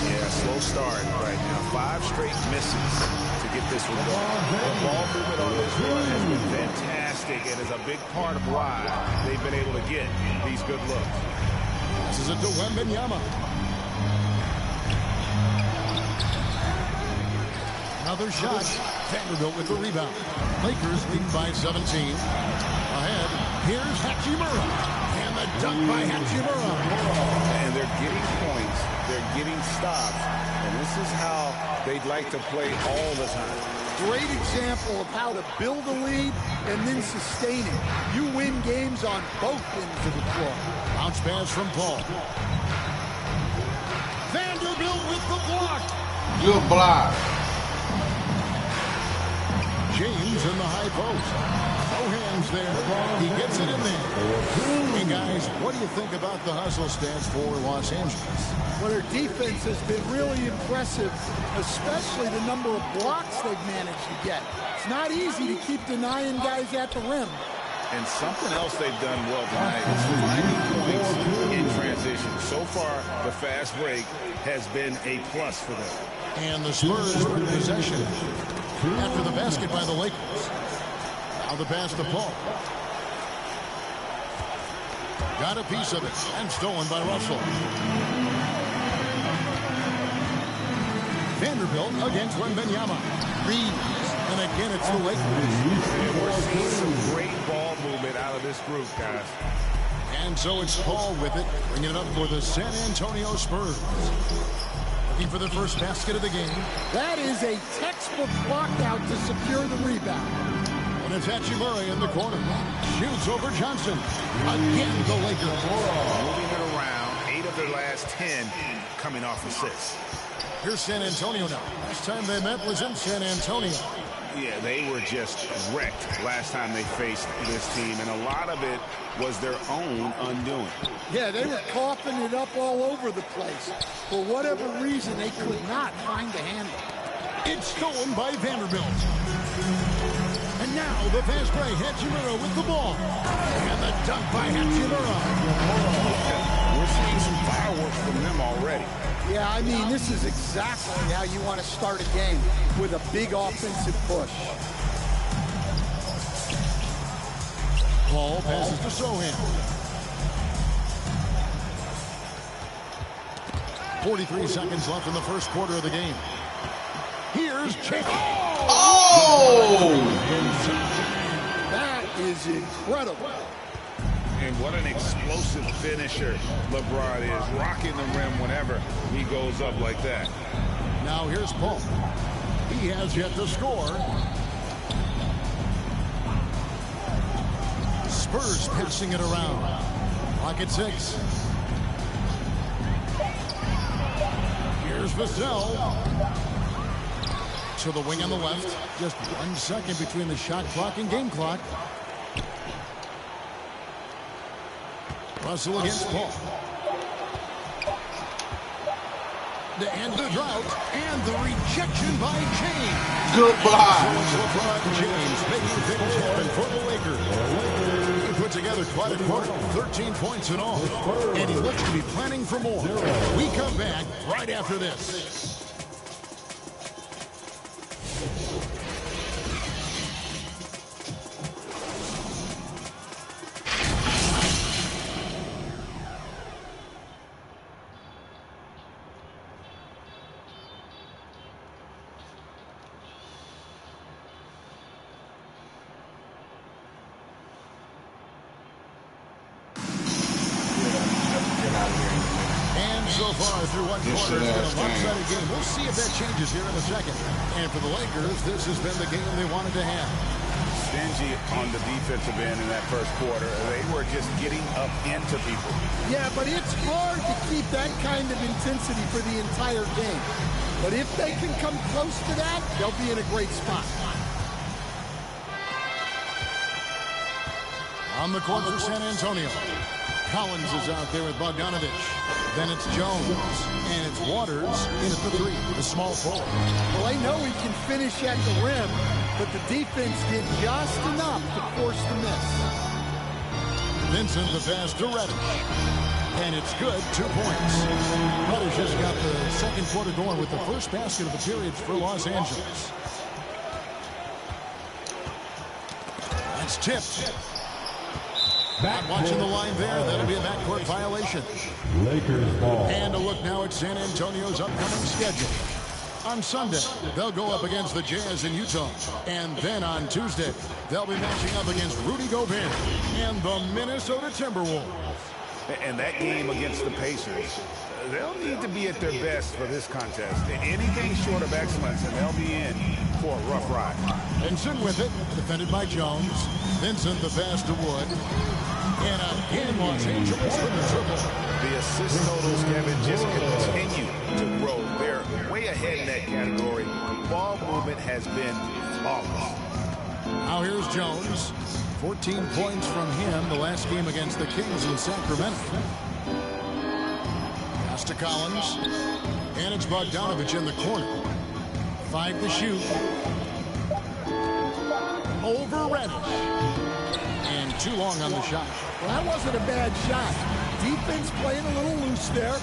Yeah, slow start right now. 5 straight misses to get this one going. The ball movement on this run has been fantastic and is a big part of why they've been able to get these good looks. This is it to Wembanyama. Another shot. Vanderbilt with the rebound. Lakers lead by 17. Ahead, here's Hachimura. And the dunk by Hachimura. And they're getting points. They're getting stops. And this is how they'd like to play all the time. Great example of how to build a lead and then sustain it. You win games on both ends of the floor. Bounce pass from Paul. Vanderbilt with the block. Good block. James in the high post. No hands there. He gets it in there. Hey, guys, what do you think about the hustle stats for Los Angeles? Well, their defense has been really impressive, especially the number of blocks they've managed to get. It's not easy to keep denying guys at the rim. And something else they've done well tonight is finding points in transition. So far, the fast break has been a plus for them. And the Spurs with possession after the basket by the Lakers. Now the pass to Paul. Got a piece of it and stolen by Russell. Vanderbilt against Wembanyama. Reeves, and again it's the Lakers. And we're seeing some great ball movement out of this group, guys. And so it's Paul with it, bringing it up for the San Antonio Spurs. Looking for the first basket of the game. That is a textbook block out to secure the rebound. And it's Hachimura in the corner. Shoots over Johnson. Again, the Lakers. Moving it around. 8 of their last 10 coming off assists. Here's San Antonio now. Last time they met was in San Antonio. Yeah, they were just wrecked last time they faced this team, and a lot of it was their own undoing. Yeah, they were coughing it up all over the place. For whatever reason, they could not find the handle. It's stolen by Vanderbilt. And now the fast break, Hachimura with the ball. And the dunk by Hachimura. We're seeing some fireworks from them already. Yeah, I mean, this is exactly how you want to start a game, with a big offensive push. Paul passes to Sohan. 43 seconds left in the first quarter of the game. Here's Chase. Oh! That is incredible. And what an explosive finisher LeBron is, rocking the rim whenever he goes up like that. Now here's Paul. He has yet to score. Spurs passing it around. Clock at 6. Here's Vassell. To the wing on the left. Just 1 second between the shot clock and game clock. Russell against Paul. And the drought, and the rejection by James. Good block. LeBron James making things happen for the Lakers. He put together quite a quarter, 13 points in all. And he looks to be planning for more. We come back right after this. So far through one quarter, it's been a lopsided game. We'll see if that changes here in a second. And for the Lakers, this has been the game they wanted to have. Stingy on the defensive end in that first quarter. They were just getting up into people. Yeah, but it's hard to keep that kind of intensity for the entire game. But if they can come close to that, they'll be in a great spot. On the court for San Antonio, Collins is out there with Bogdanovich. Then it's Jones, and it's Waters in at the three, the small forward. Well, I know he can finish at the rim, but the defense did just enough to force the miss. Vincent the pass to Reddish. And it's good, 2 points. Reddish just got the second quarter going with the first basket of the period for Los Angeles. That's tipped. Not watching the line there. That'll be a backcourt violation. Lakers ball. And a look now at San Antonio's upcoming schedule. On Sunday, they'll go up against the Jazz in Utah. And then on Tuesday, they'll be matching up against Rudy Gobert and the Minnesota Timberwolves. And that game against the Pacers, they'll need to be at their best for this contest. Anything short of excellence, and they'll be in for a rough ride. Vincent with it, defended by Jones. Vincent the pass to Wood. And again, Los Angeles with the triple. The assist totals, Kevin, just continue to grow. They're way ahead in that category. Ball movement has been flawless. Now here's Jones. 14 points from him the last game against the Kings in Sacramento. Pass to Collins. And it's Bogdanovich in the corner. 5 to shoot. Over Reddish. And too long on the shot. Well, that wasn't a bad shot. Defense playing a little loose there.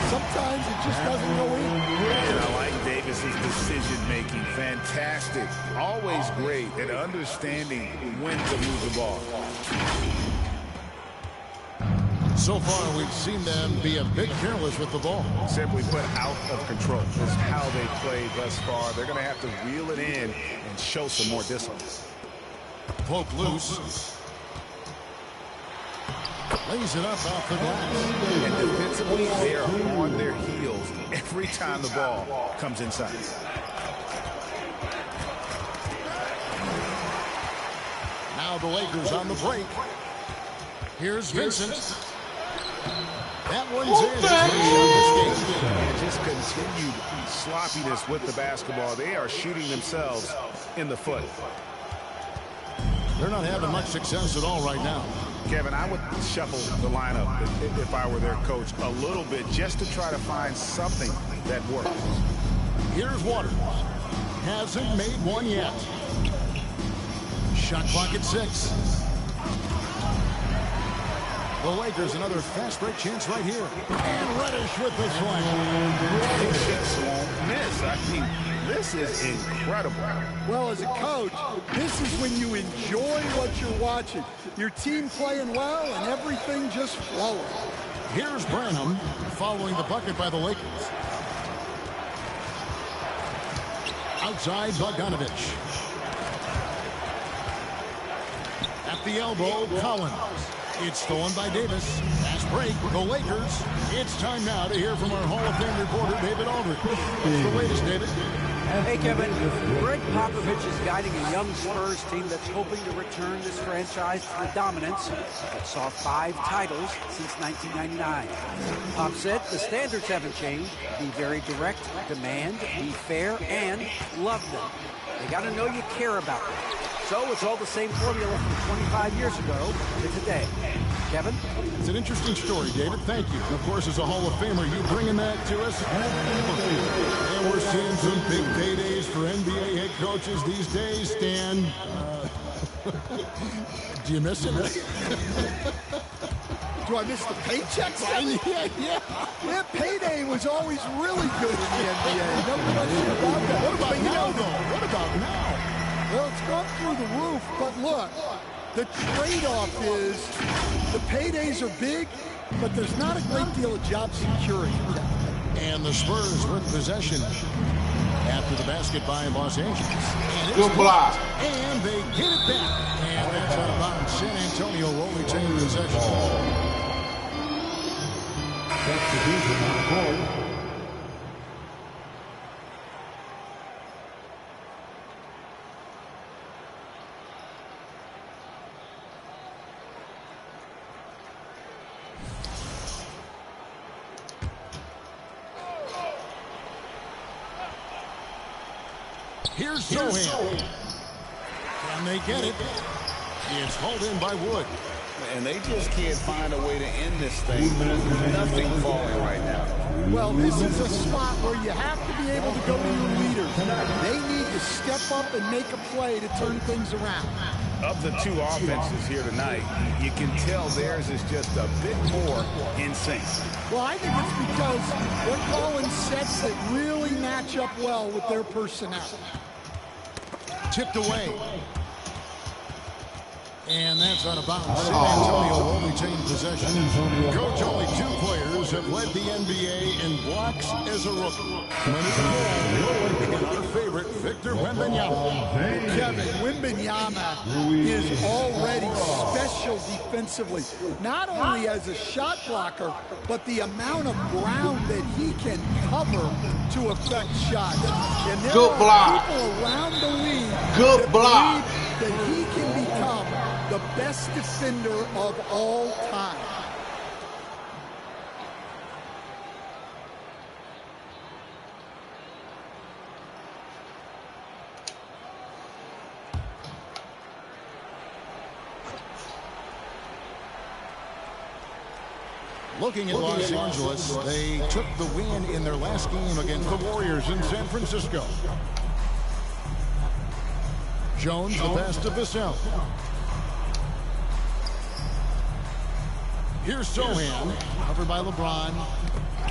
Sometimes it just doesn't go in. And I like Davis's decision-making. Fantastic. Always great at understanding when to move the ball. So far, we've seen them be a bit careless with the ball. Simply put, out of control. That's how they played thus far. They're going to have to reel it in and show some more discipline. Poke loose. Lays it up off the glass. And defensively, they are on their heels every time the ball comes inside. Now the Lakers on the break. Here's Vincent. That one's in. And just continued sloppiness with the basketball. They are shooting themselves in the foot. They're not having much success at all right now. Kevin, I would shuffle the lineup if I were their coach a little bit just to try to find something that works. Here's Waters. Hasn't made one yet. Shot clock at 6. The Lakers another fast break chance right here. And Reddish with the slam. They just won't miss. I mean, this is incredible. Well, as a coach, this is when you enjoy what you're watching. Your team playing well and everything just flowing. Here's Branham following the bucket by the Lakers. Outside Bogdanovich. At the elbow, Collins. It's stolen by Davis. Fast break, the Lakers. It's time now to hear from our Hall of Fame reporter, David Aldridge. What's the latest, David? Hey, Kevin. Greg Popovich is guiding a young Spurs team that's hoping to return this franchise to the dominance that saw 5 titles since 1999. Pop said the standards haven't changed. Be very direct, demand, be fair, and love them. They got to know you care about them. So it's all the same formula from 25 years ago to today. Kevin? It's an interesting story, David. Thank you. And of course, as a Hall of Famer, you bringing that to us. And we're seeing some big paydays for NBA head coaches these days, Stan. Do you miss it? Do I miss the paychecks? Yeah, payday was always really good in the NBA. No question about that. What about now, though? What about now? Well, it's gone through the roof, but look, the trade-off is the paydays are big, but there's not a great deal of job security. And the Spurs with possession after the basket by Los Angeles. Good block. And they get it back. And that's out of bounds. San Antonio will only take possession. Substitution on the court. Here's Sohan. Can they get it? It's hauled in by Wood. And they just can't find a way to end this thing. Nothing falling right now. Well, this is a spot where you have to be able to go to your leaders. They need to step up and make a play to turn things around. Of the two offenses here tonight, you can tell theirs is just a bit more in sync. Well, I think it's because they're calling sets that really match up well with their personnel. Tipped away. And that's out of bounds. San Antonio will retain possession. Coach, only 2 players have led the NBA in blocks as a rookie. And our favorite, Victor Wembanyama. Kevin, Wembanyama is already special defensively. Not only as a shot blocker, but the amount of ground that he can cover to affect shots. And there Good are block. people around the league Good block. that he can become the best defender of all time. Looking at Los Angeles, they took the win in their last game against the Warriors in San Francisco. Jones, the pass to Vassell. Here's Sohan, covered by LeBron.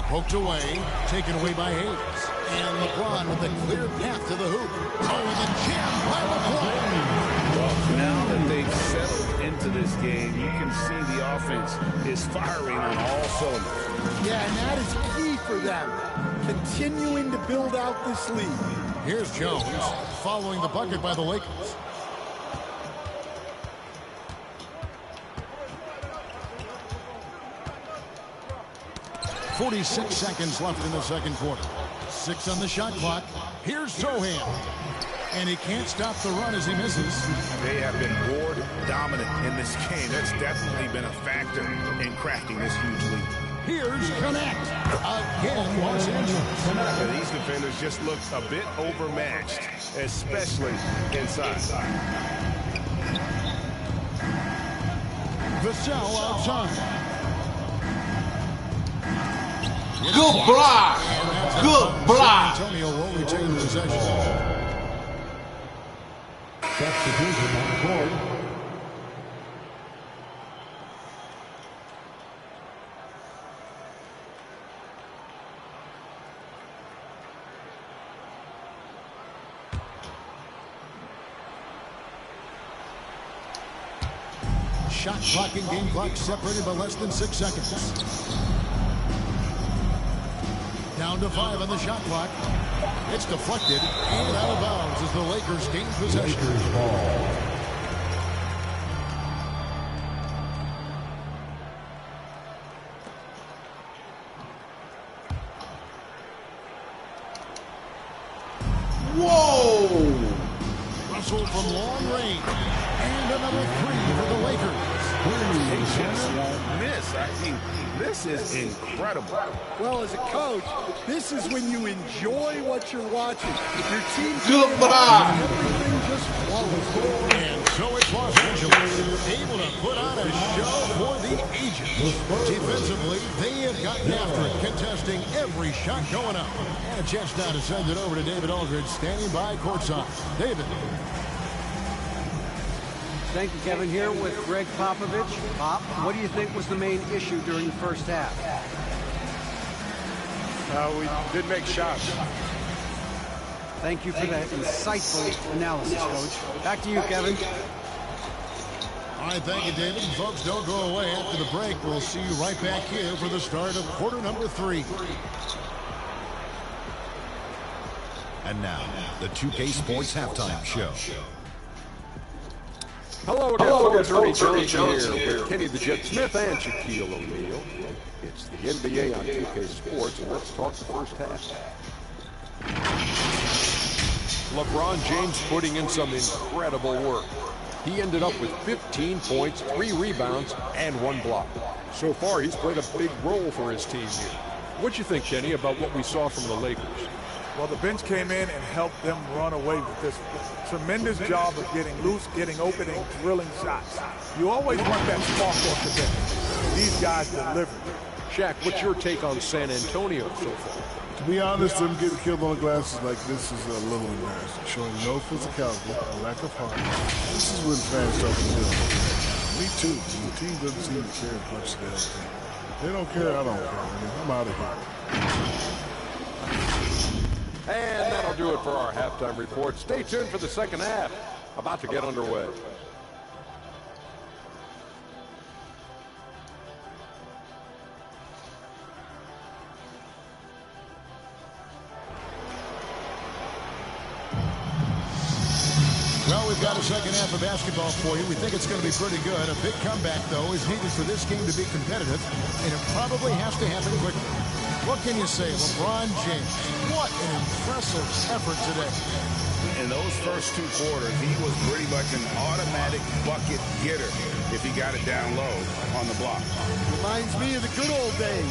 Poked away, taken away by Hayes. And LeBron with a clear path to the hoop. Oh, the jam by LeBron. Well, now that they've settled into this game, you can see the offense is firing on all cylinders. Yeah, and that is key for them, continuing to build out this lead. Here's Jones, following the bucket by the Lakers. .46 seconds left in the second quarter. 6 on the shot clock. Here's Sohan. And he can't stop the run as he misses. They have been board dominant in this game. That's definitely been a factor in cracking this huge lead. Here's Connect. Again, Los Angeles. These defenders just look a bit overmatched, especially inside. Vassell outside. Good block. Good block. San Antonio will retain possession. Substitution on the court. Shot clock and game clock separated by less than 6 seconds. Down to 5 on the shot clock. It's deflected and out of bounds as the Lakers gain possession. Lakers ball. Whoa! Russell from long range. And another 3 for the Lakers. Patience won't miss. I mean, this is incredible. Well, as a coach, this is when you enjoy what you're watching. Your team's Good block. everything just flows. And so it's Los Angeles, able to put on a show for the ages. Defensively, they have gotten after it, contesting every shot going up. And a chance now to send it over to David Aldridge, standing by courtside. David. Thank you, Kevin. Here with Greg Popovich. Pop, what do you think was the main issue during the first half? We didn't make shots. Thank you for that insightful analysis, Coach. Back to you, Kevin. All right, thank you, David. And folks, don't go away. After the break, we'll see you right back here for the start of quarter number 3. And now, the 2K Sports Halftime Show. Hello again, Ernie Jones here with Kenny the Jet Smith and Shaquille O'Neal. It's the NBA on 2K Sports, and let's talk the first half. LeBron James putting in some incredible work. He ended up with 15 points, 3 rebounds, and 1 block. So far, he's played a big role for his team here. What'd you think, Kenny, about what we saw from the Lakers? Well, the bench came in and helped them run away with this tremendous job of getting loose, getting open, and drilling shots. You always want that spark off the bench. These guys delivered. Shaq, what's your take on San Antonio so far? To be honest, them getting killed on the glasses like this is a little embarrassing. Showing no physicality, a lack of heart. This is when fans start to feel. Me too. The team doesn't seem to care as much as they don't think. They don't care, I don't care. I mean, I'm out of here. And that'll do it for our halftime report. Stay tuned for the second half. About to get underway. Well, we've got a second half of basketball for you. We think it's going to be pretty good. A big comeback, though, is needed for this game to be competitive, and it probably has to happen quickly. What can you say? LeBron James, what an impressive effort today. In those first two quarters, he was pretty much an automatic bucket getter if he got it down low on the block. Reminds me of the good old days.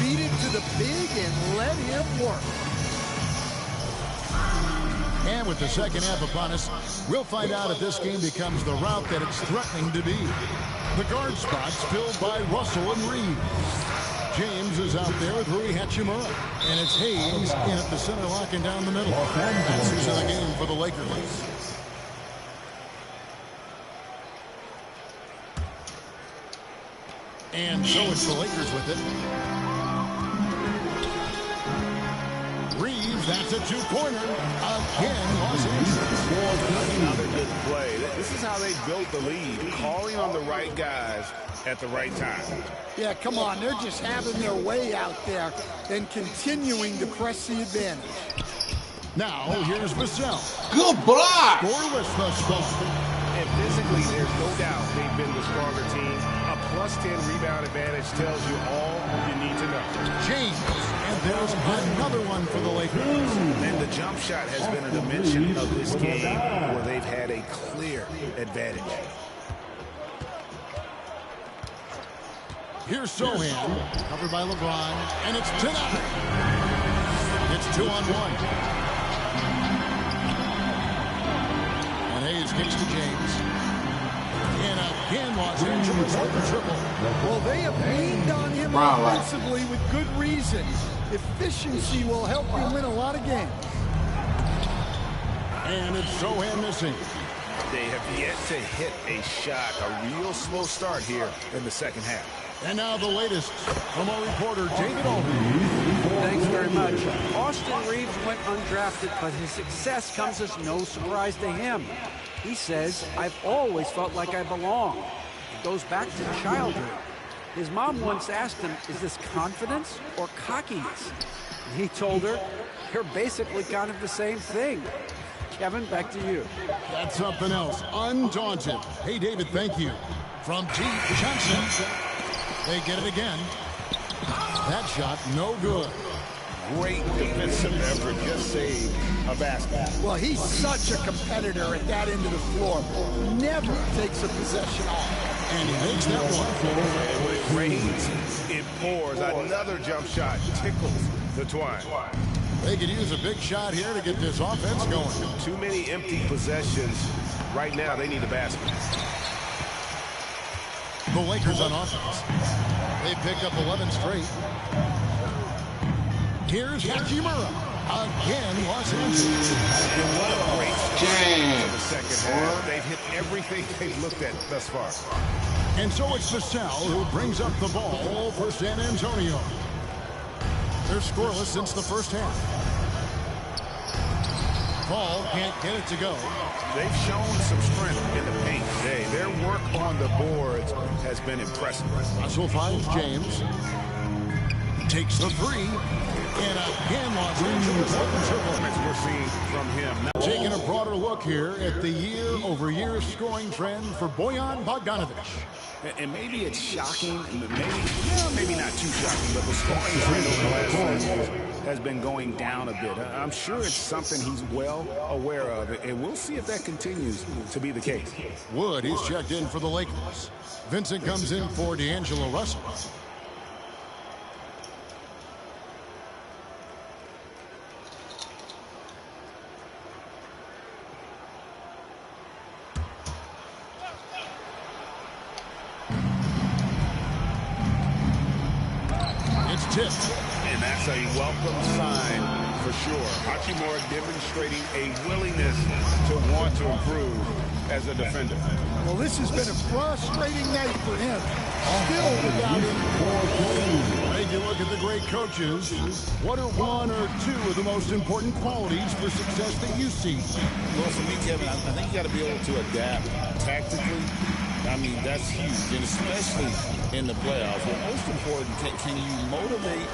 Beat it to the big and let him work. And with the second half upon us, we'll find out if this game becomes the route that it's threatening to be. The guard spots filled by Russell and Reeves. James is out there with Rui Hachimura. And it's Hayes in at the center, locking down the middle. That's who's in the game for the Lakers. And so it's the Lakers with it. Reeves, that's a two-pointer. Again, Los Angeles. Another good play. This is how they built the lead, calling on the right guys at the right time. Yeah, come on. They're just having their way out there and continuing to press the advantage. Now, here's Vassell. Good block! Scoreless thus far. And physically, there's no doubt they've been the stronger team. A +10 rebound advantage tells you all you need to know. James, and there's another one for the Lakers. And the jump shot has been a dimension of this game where they've had a clear advantage. Here's Sohan, covered by LeBron, and it's 10-9. It's 2-on-1. And Hayes kicks to James. And again, Los Angeles with the triple. Well, they have leaned on him offensively with good reason. Efficiency will help you win a lot of games. And it's Sohan missing. They have yet to hit a shot. A real slow start here in the second half. And now the latest from our reporter, David Aldridge. Thanks very much. Austin Reeves went undrafted, but his success comes as no surprise to him. He says, I've always felt like I belong. It goes back to childhood. His mom once asked him, is this confidence or cockiness? And he told her, you're basically kind of the same thing. Kevin, back to you. That's something else. Undaunted. Hey, David, thank you. From T. Johnson. They get it again. That shot, no good. Great defensive effort, just saved a basket. Well, he's such a competitor at that end of the floor. Never takes a possession off. And he makes that one. And when it rains, it pours. Another jump shot tickles the twine. They could use a big shot here to get this offense going. Too many empty possessions. Right now, they need a basket. The Lakers on offense. They pick up 11 straight. Here's Hachimura. Again, Los Angeles. What a great start to the second half. They've hit everything they've looked at thus far. And so it's Vassell who brings up the ball for San Antonio. They're scoreless since the first half. Ball can't get it to go. They've shown some strength in the paint today. Their work on the boards has been impressive. Russell finds James. Takes the three. And again, Los Angeles with the triple. We're seeing from him. Now taking a broader look here at the year-over-year scoring trend for Bojan Bogdanovic. And maybe it's shocking, maybe not too shocking, but the scoring trend over the last 4 years has been going down a bit. I'm sure it's something he's well aware of, and we'll see if that continues to be the case. Wood, he's checked in for the Lakers. Vincent comes in for D'Angelo Russell. tip. And that's a welcome sign for sure. Hachimura demonstrating a willingness to want to improve as a defender. Well, this has been a frustrating night for him. Still without him. Take a look at the great coaches. What are one or two of the most important qualities for success that you see? Well, for me, Kevin, I think you got to be able to adapt tactically. I mean, that's huge, and especially in the playoffs. But most important, can you motivate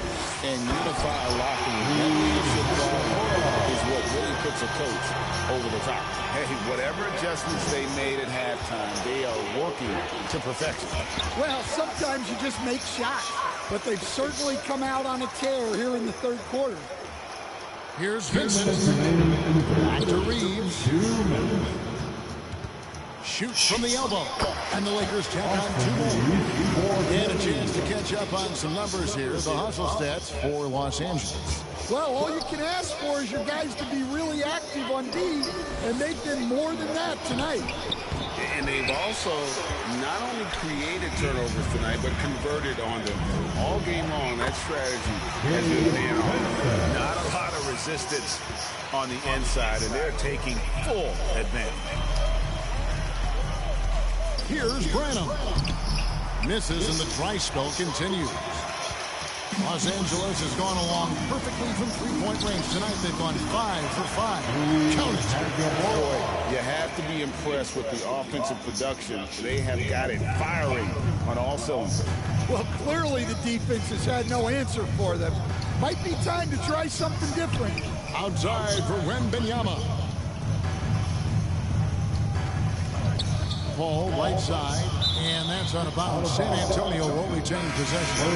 and unify a locker room? That leadership quality is what really puts a coach over the top. Hey, whatever adjustments they made at halftime, they are working to perfection. Well, sometimes you just make shots, but they've certainly come out on a tear here in the third quarter. Here's Vincent. Back to Reeves. Shoots from the elbow. And the Lakers tack on 2 more. And a chance to catch up on some numbers here. The hustle stats for Los Angeles. Well, all you can ask for is your guys to be really active on D, and they've been more than that tonight. And they've also not only created turnovers tonight, but converted on them. All game long, that strategy has been paying off. Not a lot of resistance on the inside, and they're taking full advantage. Here's Branham. Misses, and the dry spell continues. Los Angeles has gone along perfectly from three-point range. Tonight they've gone 5 for 5. Count it. Boy, you have to be impressed with the offensive production. They have got it firing on all cylinders. Well, clearly the defense has had no answer for them. Might be time to try something different. Outside for Wembanyama. Ball right side, and that's out of bounds. San Antonio will retain possession.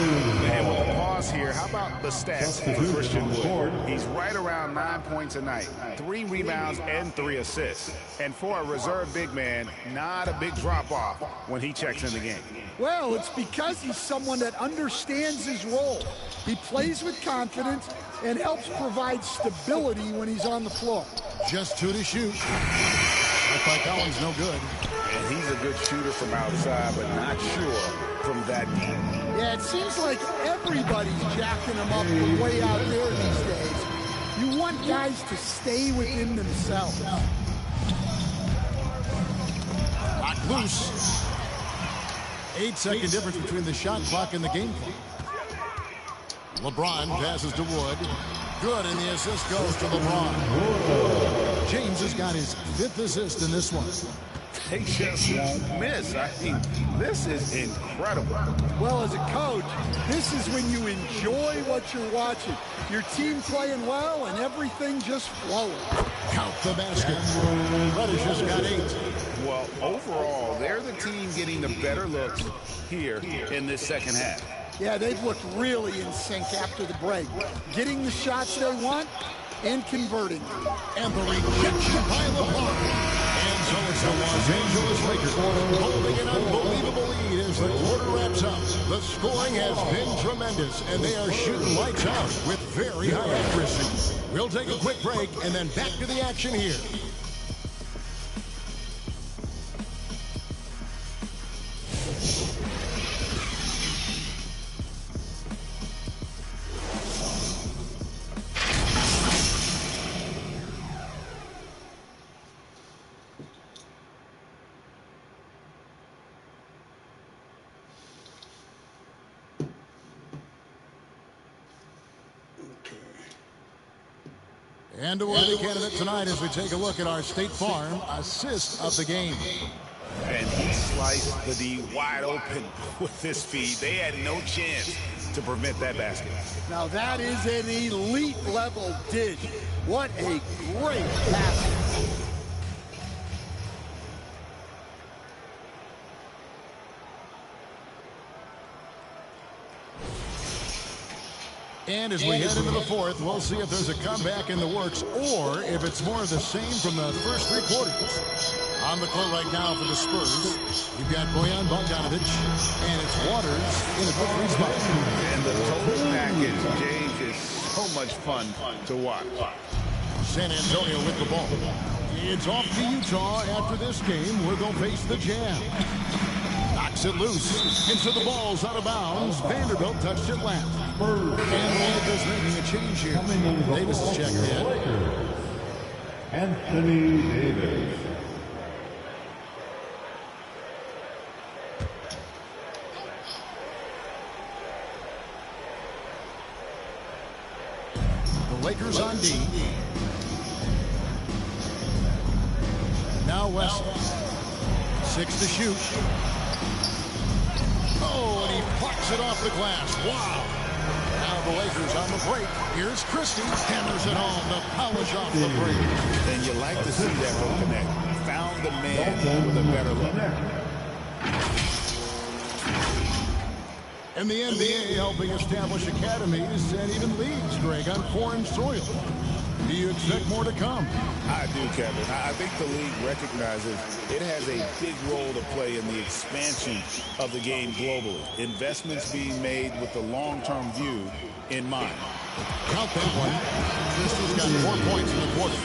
And with a pause here, how about the stats for Christian Wood? He's right around 9 points a night, 3 rebounds and 3 assists. And for a reserve big man, not a big drop-off when he checks in the game. Well, it's because he's someone that understands his role. He plays with confidence and helps provide stability when he's on the floor. Just 2 to shoot. Looks like that one's no good. And he's a good shooter from outside, but not sure from that deep. Yeah, it seems like everybody's jacking him up from way out there these days. You want guys to stay within themselves. Locked loose. 8-second difference between the shot clock and the game clock. LeBron passes to Wood. Good, and the assist goes to LeBron. James has got his 5th assist in this one. They just won't miss. I mean, this is incredible. Well, as a coach, this is when you enjoy what you're watching. Your team playing well and everything just flowing. Count the basket. Reddish has got 8. Well, overall, they're the team getting the better looks here in this second half. Yeah, they've looked really in sync after the break. Getting the shots they want and converting. And the rejection by LeBron. And so it's the Los Angeles Lakers holding an unbelievable lead as the quarter wraps up. The scoring has been tremendous, and they are shooting lights out with very high accuracy. We'll take a quick break and then back to the action here. And a worthy candidate tonight as we take a look at our State Farm assist of the game. And he sliced the D wide open with this feed. They had no chance to prevent that basket. Now that is an elite level dish. What a great basket. And as we head into the fourth, we'll see if there's a comeback in the works or if it's more of the same from the first 3 quarters. On the court right now for the Spurs, you've got Bojan Bogdanovic, and it's Waters in a quick spot. And the total package, James, is so much fun to watch. San Antonio with the ball. It's off to Utah after this game where they'll face the Jam. Knocks Kicks it loose into the ball's out of bounds. Vanderbilt touched it last. And the Lakers making a change here. Davis is checked in. Anthony Davis. The Lakers on D. Now West. 6 to shoot. Oh, and he plucks it off the glass. Wow. Now the Lakers on the break. Here's Christie. Hammers it home to polish off the break. And you like to see that from Connect. Found the man with a better look. And the NBA helping establish academies and even leagues, Greg, on foreign soil. Do you expect more to come? I do, Kevin. I think the league recognizes it has a big role to play in the expansion of the game globally. Investments being made with the long-term view in mind. Count that one. Christie's got 4 points in the quarter.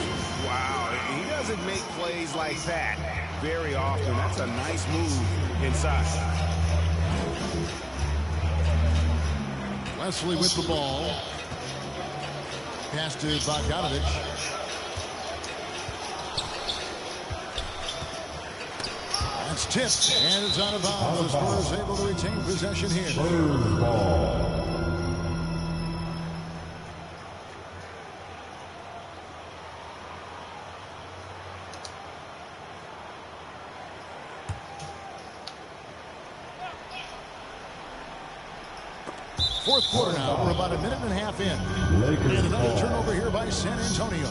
Wow, he doesn't make plays like that very often. That's a nice move inside. Wesley with the ball. Pass to Bogdanovich. That's tipped, and it's out of bounds. The Spurs able to retain possession here. Spurs ball. Fourth quarter now. We're about a minute and a half in. Lakers and another ball. turnover here by San Antonio.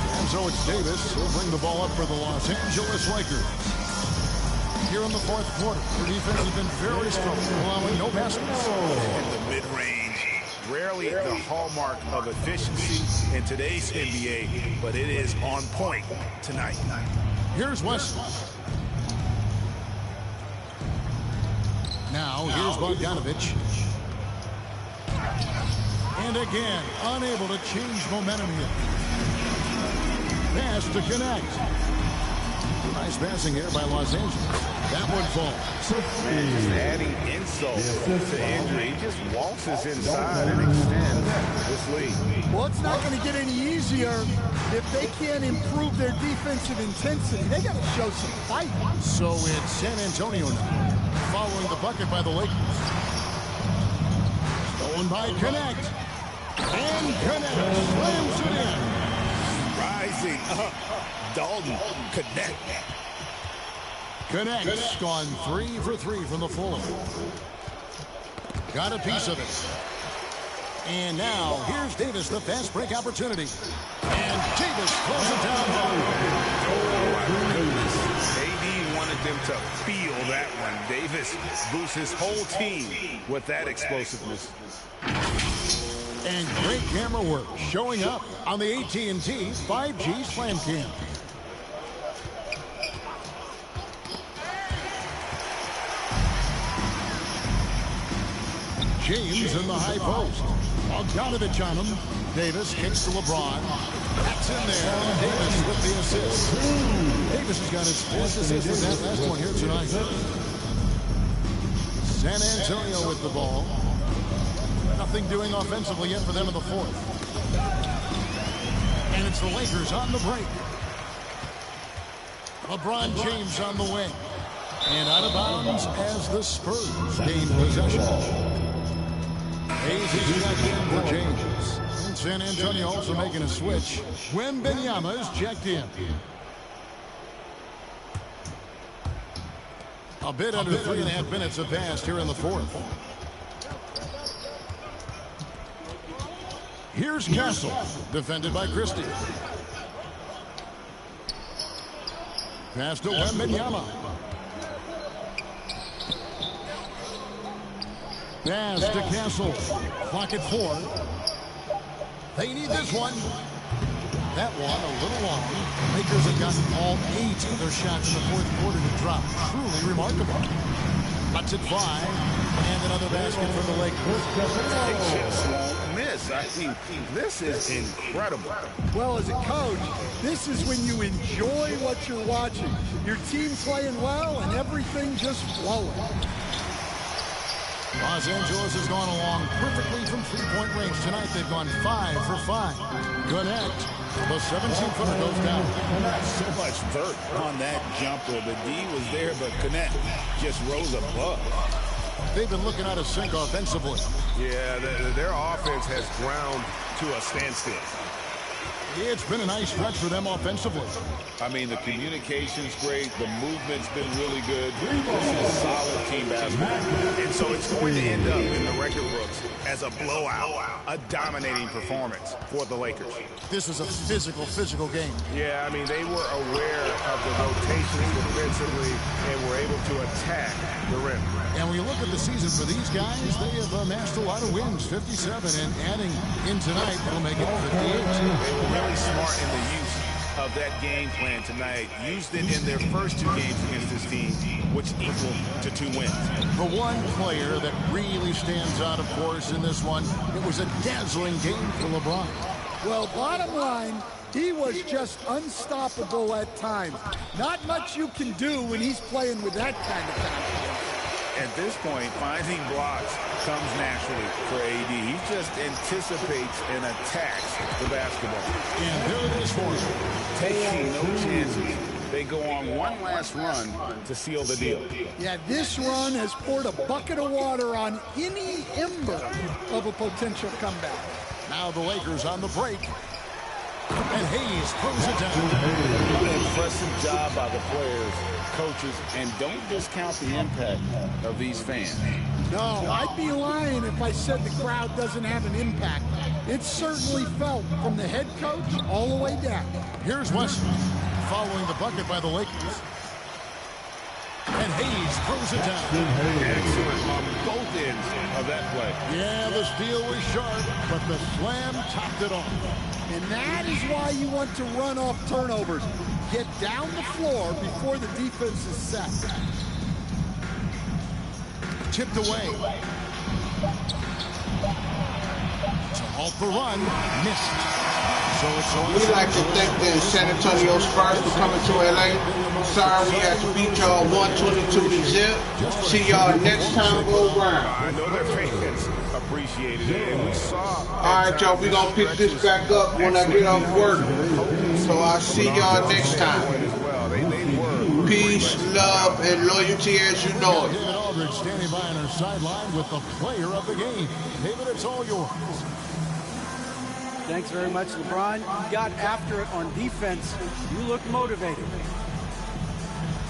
And so it's Davis who'll bring the ball up for the Los Angeles Lakers. Here in the fourth quarter, their defense has been very strong, allowing no baskets. And the mid-range, rarely the hallmark of efficiency in today's NBA, but it is on point tonight. Here's Wesley. Now, here's Bogdanovich. And again, unable to change momentum here. Pass to connect. Nice passing here by Los Angeles. That one falls. Just adding insult to injury. He just waltzes inside and extends this lead. Well, it's not going to get any easier if they can't improve their defensive intensity. They got to show some fight. So it's San Antonio now, following the bucket by the Lakers. Stolen by Connect. And Connect slams it in. Rising up. Dalton, Connect. Connect's gone 3 for 3 from the floor. Got a piece of it. And now, here's Davis, the fast break opportunity. And Davis throws it down hard. Oh, my goodness. AD wanted them to feel that one. Davis boosts his whole team with that explosiveness. And great camera work showing up on the AT&T 5G Slam Cam. James in the high post. Bogdanovich on him. Davis kicks to LeBron. That's in there. And Davis with the assist. Davis has got his 4th assist with that last one here tonight. San Antonio with the ball. Nothing doing offensively yet for them in the fourth. And it's the Lakers on the break. LeBron James on the wing. And out of bounds as the Spurs gain possession. Hayes is back in for James. And San Antonio also making a switch. Wembanyama is checked in. A bit under 3.5 minutes have passed here in the fourth. Here's Castle, defended by Christie. Pass to Wembanyama. Pass to Castle. Clock at 4. They need this one. That one a little long. Lakers have gotten all 8 of their shots in the fourth quarter to drop. Truly remarkable. Cuts it 5. And another basket for the Lakers. They just won't miss. I mean, this is incredible. Well, as a coach, this is when you enjoy what you're watching. Your team playing well and everything just flowing. Los Angeles has gone along perfectly from three-point range. Tonight they've gone 5 for 5. Connect. The 17-footer goes down. So much dirt on that jumper. The D was there, but Connect just rose above. They've been looking out of sync offensively. Yeah, their offense has ground to a standstill. It's been a nice stretch for them offensively. I mean, the communication's great. The movement's been really good. This is solid team basketball. And so it's going to end up in the record books as a blowout, a dominating performance for the Lakers. This is a physical game. Yeah, I mean, they were aware of the rotations defensively and were able to attack the rim. And when you look at the season for these guys, they have amassed a lot of wins, 57, and adding in tonight, that'll make it 58. They were really smart in the use of that game plan tonight. Used it in their first 2 games against this team, which equaled to 2 wins. The one player that really stands out, of course, in this one, it was a dazzling game for LeBron. Well, bottom line, he was just unstoppable at times. Not much you can do when he's playing with that kind of confidence. At this point, finding blocks comes naturally for AD. He just anticipates and attacks the basketball. And there it is for him. Taking no chances. They go on one last run to seal the deal. Yeah, this run has poured a bucket of water on any ember of a potential comeback. Now the Lakers on the break. And Hayes throws it down. An impressive job by the players, coaches, and don't discount the impact of these fans. No, I'd be lying if I said the crowd doesn't have an impact. It's certainly felt from the head coach all the way down. Here's Westbrook following the bucket by the Lakers. And Hayes throws it down. Excellent on both ends of that play. Yeah, the steal was sharp, but the slam topped it off. And that is why you want to run off turnovers. Get down the floor before the defense is set. Tipped away. To halt the run, missed. So We'd like to thank the San Antonio Spurs for coming to LA. Sorry we had to beat y'all 122-0. See y'all next time go round. I know their fans appreciated it, and we saw. All right, y'all, we gonna pick this back up when I get off work. So I'll see y'all next time. Peace, love, and loyalty as you know it. David Aldridge standing by on our sideline with the player of the game. David, it's all yours. Thanks very much, LeBron. You got after it on defense. You look motivated.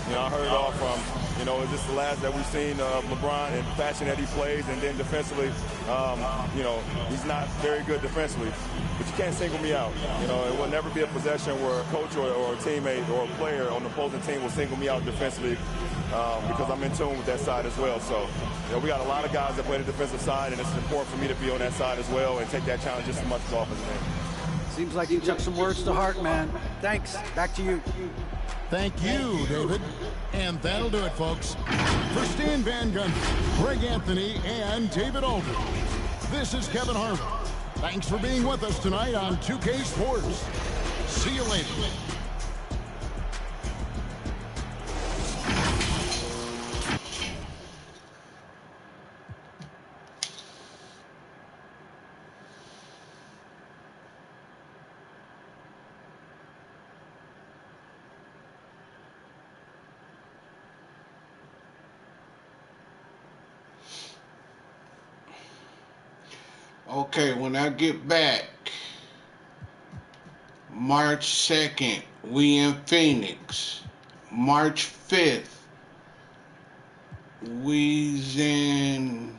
You know, I heard it all from, it's just the last that we've seen of LeBron and the fashion that he plays, and then defensively, he's not very good defensively, but you can't single me out. It will never be a possession where a coach or a teammate or a player on the opposing team will single me out defensively because I'm in tune with that side as well. So, we got a lot of guys that play the defensive side, and it's important for me to be on that side as well and take that challenge just as much as the offensive end. Seems like you took some words to heart, man. Thanks. Back to you. Thank you, David. And that'll do it, folks. For Stan Van Gundy, Greg Anthony, and David Aldridge, this is Kevin Harvick. Thanks for being with us tonight on 2K Sports. See you later. Okay, when I get back, March 2nd, we in Phoenix. March 5th, we's in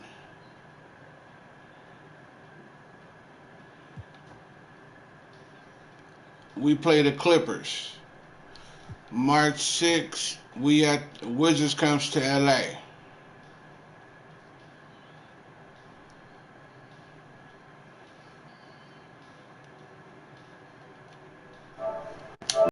we play the Clippers. March 6th, we at Wizards comes to LA.